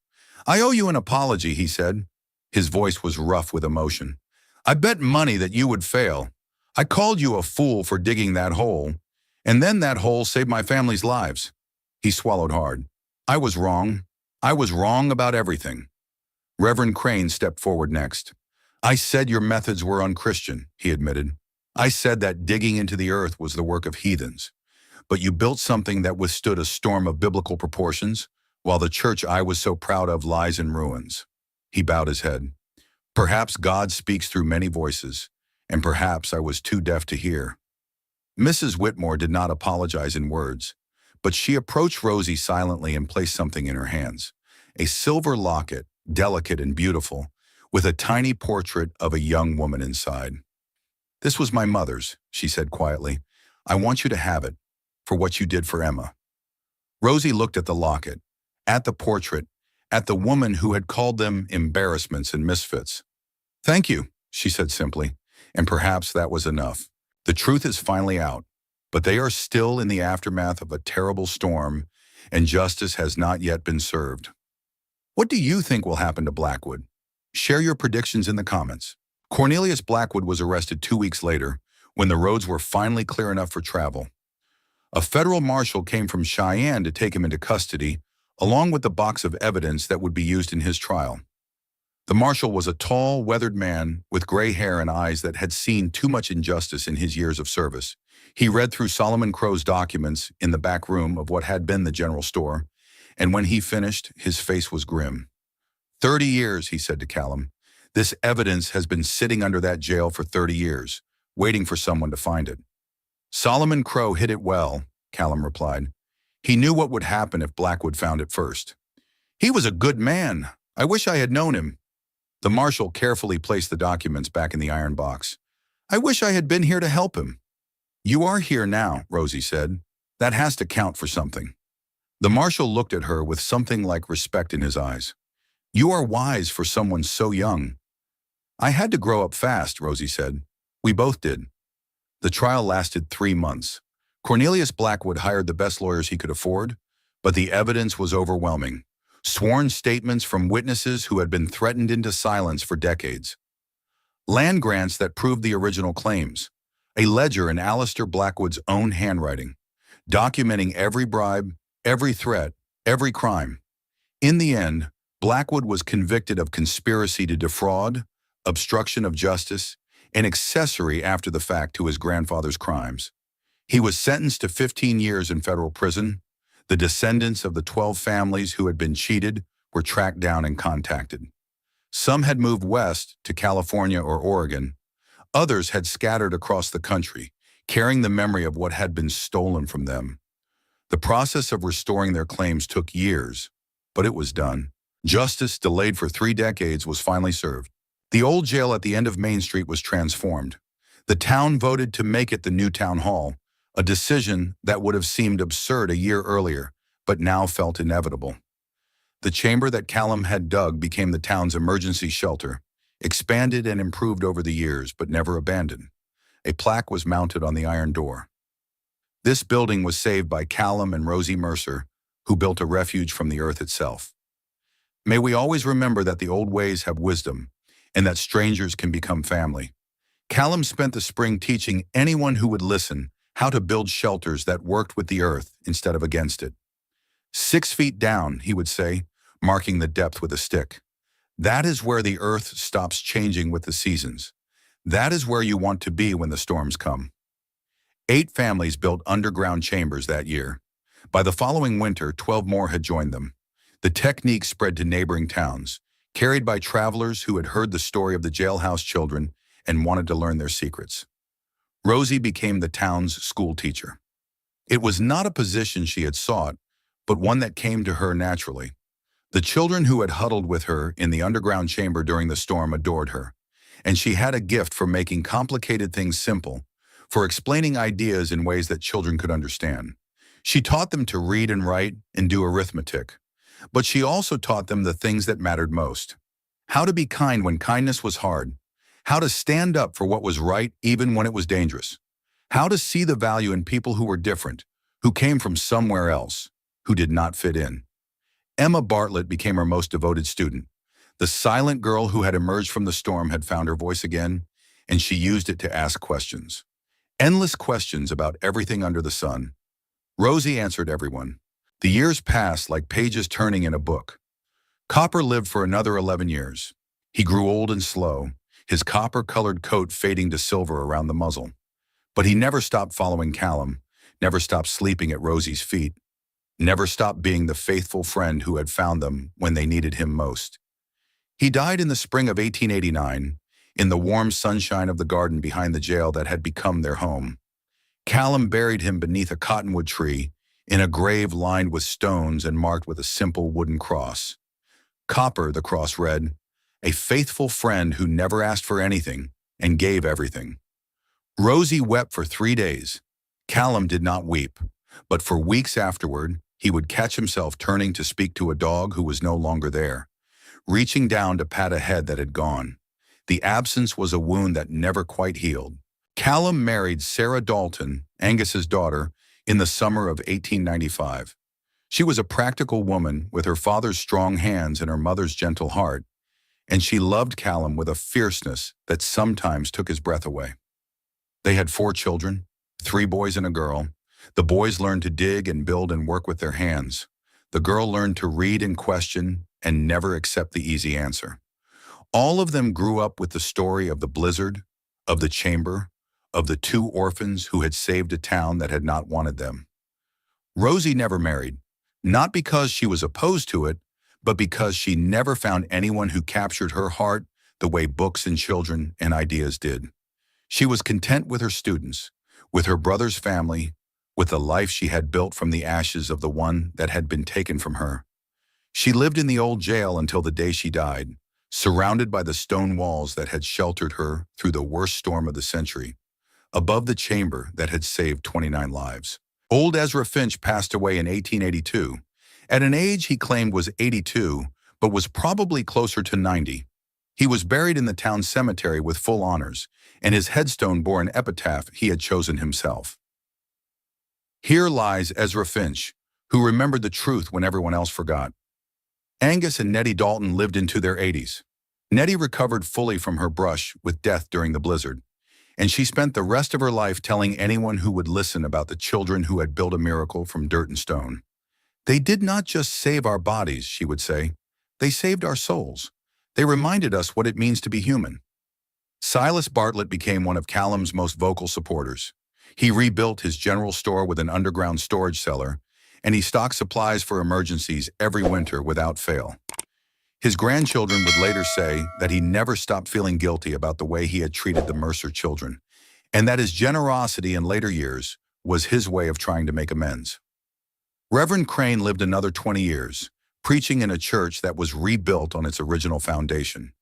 "I owe you an apology," he said. His voice was rough with emotion. "I bet money that you would fail. I called you a fool for digging that hole, and then that hole saved my family's lives." He swallowed hard. "I was wrong. I was wrong about everything." Reverend Crane stepped forward next. "I said your methods were unchristian," he admitted. "I said that digging into the earth was the work of heathens. But you built something that withstood a storm of biblical proportions, while the church I was so proud of lies in ruins." He bowed his head. "Perhaps God speaks through many voices, and perhaps I was too deaf to hear." Mrs. Whitmore did not apologize in words, but she approached Rosie silently and placed something in her hands. A silver locket, delicate and beautiful, with a tiny portrait of a young woman inside. "This was my mother's," she said quietly. "I want you to have it, for what you did for Emma." Rosie looked at the locket, at the portrait, at the woman who had called them embarrassments and misfits. "Thank you," she said simply, and perhaps that was enough. The truth is finally out, but they are still in the aftermath of a terrible storm, and justice has not yet been served. What do you think will happen to Blackwood? Share your predictions in the comments. Cornelius Blackwood was arrested 2 weeks later, when the roads were finally clear enough for travel. A federal marshal came from Cheyenne to take him into custody, along with the box of evidence that would be used in his trial. The marshal was a tall, weathered man with gray hair and eyes that had seen too much injustice in his years of service. He read through Solomon Crow's documents in the back room of what had been the general store, and when he finished, his face was grim. 30 years, he said to Callum. "This evidence has been sitting under that jail for 30 years, waiting for someone to find it." "Solomon Crow hid it well," Callum replied. "He knew what would happen if Blackwood found it first." "He was a good man. I wish I had known him." The marshal carefully placed the documents back in the iron box. "I wish I had been here to help him." "You are here now," Rosie said. "That has to count for something." The marshal looked at her with something like respect in his eyes. "You are wise for someone so young." "I had to grow up fast," Rosie said. "We both did." The trial lasted 3 months. Cornelius Blackwood hired the best lawyers he could afford, but the evidence was overwhelming. Sworn statements from witnesses who had been threatened into silence for decades. Land grants that proved the original claims. A ledger in Alistair Blackwood's own handwriting, documenting every bribe, every threat, every crime. In the end, Blackwood was convicted of conspiracy to defraud, obstruction of justice, and accessory after the fact to his grandfather's crimes. He was sentenced to 15 years in federal prison. The descendants of the 12 families who had been cheated were tracked down and contacted. Some had moved west to California or Oregon. Others had scattered across the country, carrying the memory of what had been stolen from them. The process of restoring their claims took years, but it was done. Justice, delayed for 3 decades, was finally served. The old jail at the end of Main Street was transformed. The town voted to make it the new town hall, a decision that would have seemed absurd a year earlier, but now felt inevitable. The chamber that Callum had dug became the town's emergency shelter, expanded and improved over the years, but never abandoned. A plaque was mounted on the iron door. This building was saved by Callum and Rosie Mercer, who built a refuge from the earth itself. May we always remember that the old ways have wisdom, and that strangers can become family. Callum spent the spring teaching anyone who would listen how to build shelters that worked with the earth instead of against it. 6 feet down, he would say, marking the depth with a stick. That is where the earth stops changing with the seasons. That is where you want to be when the storms come. 8 families built underground chambers that year. By the following winter, 12 more had joined them. The technique spread to neighboring towns, carried by travelers who had heard the story of the jailhouse children and wanted to learn their secrets. Rosie became the town's school teacher. It was not a position she had sought, but one that came to her naturally. The children who had huddled with her in the underground chamber during the storm adored her, and she had a gift for making complicated things simple, for explaining ideas in ways that children could understand. She taught them to read and write and do arithmetic, but she also taught them the things that mattered most. How to be kind when kindness was hard, how to stand up for what was right even when it was dangerous, how to see the value in people who were different, who came from somewhere else, who did not fit in. Emma Bartlett became her most devoted student. The silent girl who had emerged from the storm had found her voice again, and she used it to ask questions. Endless questions about everything under the sun. Rosie answered everyone. The years passed like pages turning in a book. Copper lived for another 11 years. He grew old and slow, his copper-colored coat fading to silver around the muzzle. But he never stopped following Callum, never stopped sleeping at Rosie's feet, never stopped being the faithful friend who had found them when they needed him most. He died in the spring of 1889, in the warm sunshine of the garden behind the jail that had become their home. Callum buried him beneath a cottonwood tree, in a grave lined with stones and marked with a simple wooden cross. Copper, the cross read, a faithful friend who never asked for anything and gave everything. Rosie wept for 3 days. Callum did not weep, but for weeks afterward, he would catch himself turning to speak to a dog who was no longer there, reaching down to pat a head that had gone. The absence was a wound that never quite healed. Callum married Sarah Dalton, Angus's daughter, in the summer of 1895. She was a practical woman with her father's strong hands and her mother's gentle heart, and she loved Callum with a fierceness that sometimes took his breath away. They had 4 children, 3 boys and a girl. The boys learned to dig and build and work with their hands. The girl learned to read and question and never accept the easy answer. All of them grew up with the story of the blizzard, of the chamber, of the 2 orphans who had saved a town that had not wanted them. Rosie never married, not because she was opposed to it, but because she never found anyone who captured her heart the way books and children and ideas did. She was content with her students, with her brother's family, with the life she had built from the ashes of the one that had been taken from her. She lived in the old jail until the day she died, surrounded by the stone walls that had sheltered her through the worst storm of the century, above the chamber that had saved 29 lives. Old Ezra Finch passed away in 1882, at an age he claimed was 82, but was probably closer to 90. He was buried in the town cemetery with full honors, and his headstone bore an epitaph he had chosen himself. Here lies Ezra Finch, who remembered the truth when everyone else forgot. Angus and Nettie Dalton lived into their 80s. Nettie recovered fully from her brush with death during the blizzard, and she spent the rest of her life telling anyone who would listen about the children who had built a miracle from dirt and stone. They did not just save our bodies, she would say. They saved our souls. They reminded us what it means to be human. Silas Bartlett became one of Callum's most vocal supporters. He rebuilt his general store with an underground storage cellar, and he stocked supplies for emergencies every winter without fail. His grandchildren would later say that he never stopped feeling guilty about the way he had treated the Mercer children, and that his generosity in later years was his way of trying to make amends. Reverend Crane lived another 20 years, preaching in a church that was rebuilt on its original foundation.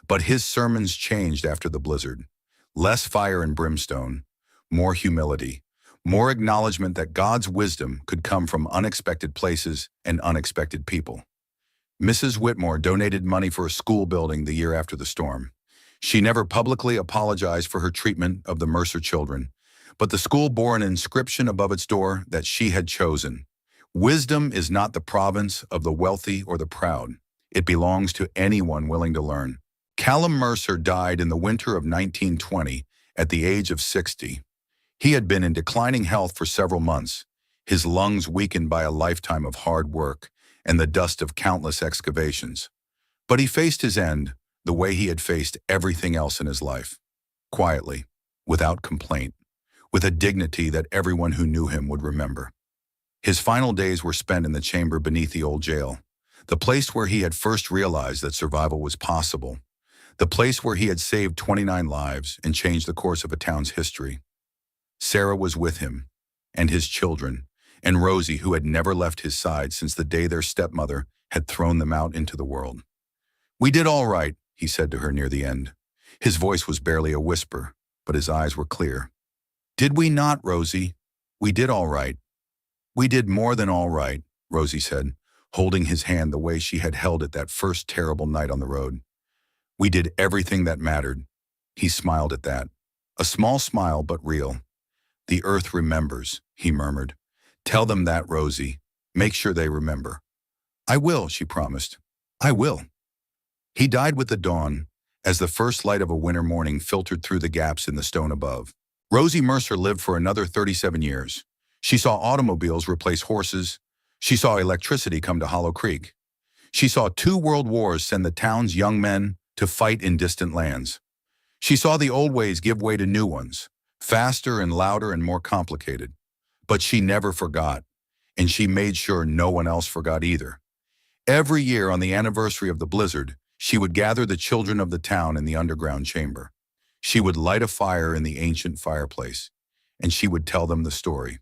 But his sermons changed after the blizzard. Less fire and brimstone, more humility, more acknowledgement that God's wisdom could come from unexpected places and unexpected people. Mrs. Whitmore donated money for a school building the year after the storm. She never publicly apologized for her treatment of the Mercer children, but the school bore an inscription above its door that she had chosen. Wisdom is not the province of the wealthy or the proud. It belongs to anyone willing to learn. Callum Mercer died in the winter of 1920 at the age of 60. He had been in declining health for several months, his lungs weakened by a lifetime of hard work and the dust of countless excavations. But he faced his end the way he had faced everything else in his life, quietly, without complaint, with a dignity that everyone who knew him would remember. His final days were spent in the chamber beneath the old jail, the place where he had first realized that survival was possible, the place where he had saved 29 lives and changed the course of a town's history. Sarah was with him, and his children, and Rosie, who had never left his side since the day their stepmother had thrown them out into the world. "We did all right," he said to her near the end. His voice was barely a whisper, but his eyes were clear. "Did we not, Rosie? We did all right." "We did more than all right," Rosie said, holding his hand the way she had held it that first terrible night on the road. "We did everything that mattered." He smiled at that. A small smile, but real. "The earth remembers," he murmured. "Tell them that, Rosie. Make sure they remember." "I will," she promised. "I will." He died with the dawn, as the first light of a winter morning filtered through the gaps in the stone above. Rosie Mercer lived for another 37 years. She saw automobiles replace horses. She saw electricity come to Hollow Creek. She saw 2 world wars send the town's young men to fight in distant lands. She saw the old ways give way to new ones, faster and louder and more complicated. But she never forgot, and she made sure no one else forgot either. Every year on the anniversary of the blizzard, she would gather the children of the town in the underground chamber. She would light a fire in the ancient fireplace, and she would tell them the story.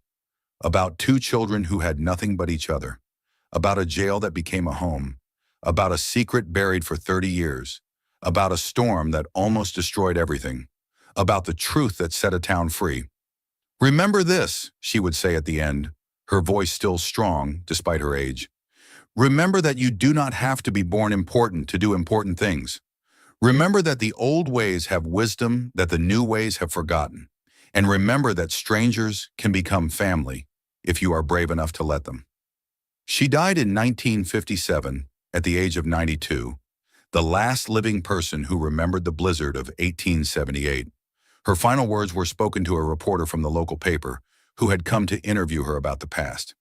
About 2 children who had nothing but each other, about a jail that became a home, about a secret buried for 30 years, about a storm that almost destroyed everything, about the truth that set a town free. "Remember this," she would say at the end, her voice still strong despite her age. "Remember that you do not have to be born important to do important things. Remember that the old ways have wisdom that the new ways have forgotten. And remember that strangers can become family if you are brave enough to let them." She died in 1957 at the age of 92, the last living person who remembered the blizzard of 1878. Her final words were spoken to a reporter from the local paper who had come to interview her about the past.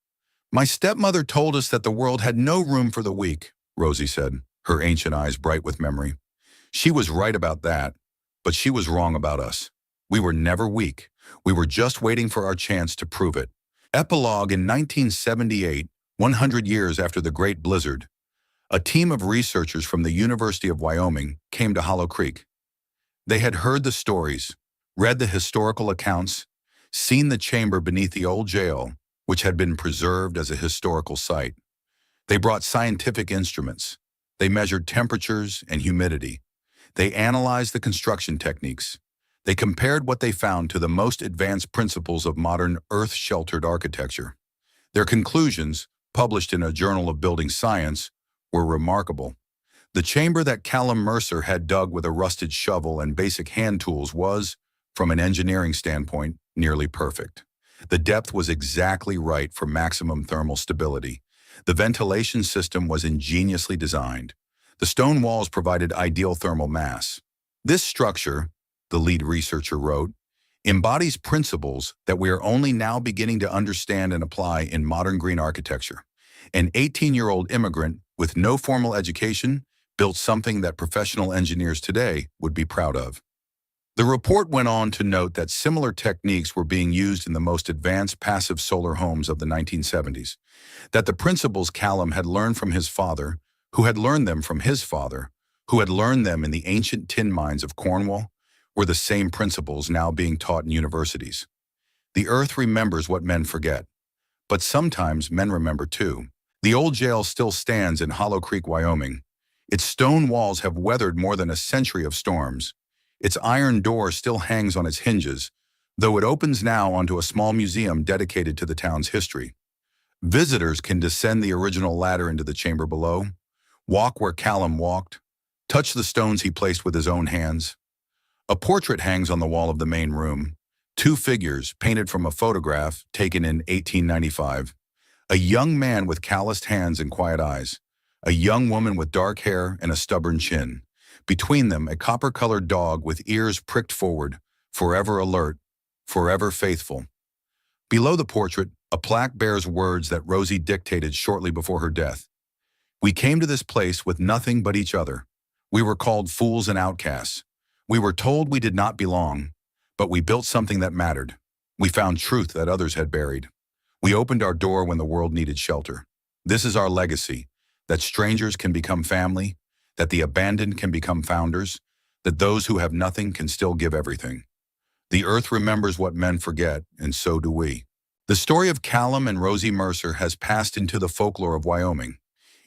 "My stepmother told us that the world had no room for the weak," Rosie said, her ancient eyes bright with memory. "She was right about that, but she was wrong about us. We were never weak. We were just waiting for our chance to prove it." Epilogue: in 1978, 100 years after the Great Blizzard, a team of researchers from the University of Wyoming came to Hollow Creek. They had heard the stories, read the historical accounts, seen the chamber beneath the old jail, which had been preserved as a historical site. They brought scientific instruments. They measured temperatures and humidity. They analyzed the construction techniques. They compared what they found to the most advanced principles of modern earth-sheltered architecture. Their conclusions, published in a Journal of Building Science, were remarkable. The chamber that Callum Mercer had dug with a rusted shovel and basic hand tools was, from an engineering standpoint, nearly perfect. The depth was exactly right for maximum thermal stability. The ventilation system was ingeniously designed. The stone walls provided ideal thermal mass. "This structure," the lead researcher wrote, "embodies principles that we are only now beginning to understand and apply in modern green architecture." An 18-year-old immigrant with no formal education built something that professional engineers today would be proud of. The report went on to note that similar techniques were being used in the most advanced passive solar homes of the 1970s, that the principles Callum had learned from his father, who had learned them from his father, who had learned them in the ancient tin mines of Cornwall, were the same principles now being taught in universities. The earth remembers what men forget, but sometimes men remember too. The old jail still stands in Hollow Creek, Wyoming. Its stone walls have weathered more than a century of storms. Its iron door still hangs on its hinges, though it opens now onto a small museum dedicated to the town's history. Visitors can descend the original ladder into the chamber below, walk where Callum walked, touch the stones he placed with his own hands. A portrait hangs on the wall of the main room, two figures painted from a photograph taken in 1895. A young man with calloused hands and quiet eyes, a young woman with dark hair and a stubborn chin. Between them, a copper-colored dog with ears pricked forward, forever alert, forever faithful. Below the portrait, a plaque bears words that Rosie dictated shortly before her death. We came to this place with nothing but each other. We were called fools and outcasts. We were told we did not belong, but we built something that mattered. We found truth that others had buried. We opened our door when the world needed shelter. This is our legacy, that strangers can become family, that the abandoned can become founders, that those who have nothing can still give everything. The earth remembers what men forget, and so do we. The story of Callum and Rosie Mercer has passed into the folklore of Wyoming.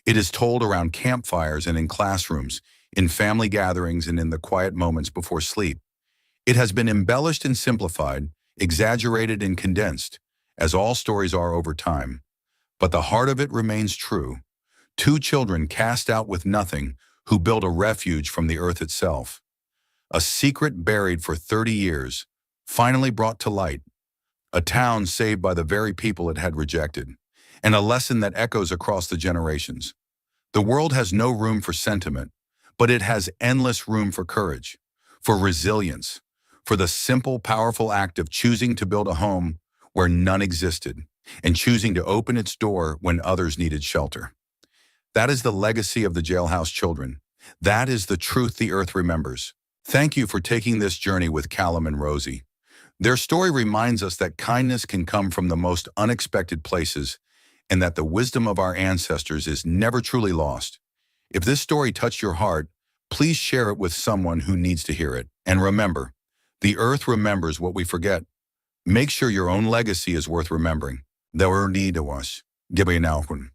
It is told around campfires and in classrooms, in family gatherings and in the quiet moments before sleep. It has been embellished and simplified, exaggerated and condensed, as all stories are over time. But the heart of it remains true. Two children cast out with nothing who built a refuge from the earth itself. A secret buried for 30 years, finally brought to light. A town saved by the very people it had rejected, and a lesson that echoes across the generations. The world has no room for sentiment, but it has endless room for courage, for resilience, for the simple, powerful act of choosing to build a home where none existed, and choosing to open its door when others needed shelter. That is the legacy of the Jailhouse Children. That is the truth the earth remembers. Thank you for taking this journey with Callum and Rosie. Their story reminds us that kindness can come from the most unexpected places and that the wisdom of our ancestors is never truly lost. If this story touched your heart, please share it with someone who needs to hear it. And remember, the earth remembers what we forget. Make sure your own legacy is worth remembering. There are need of us. Gibay Naukun.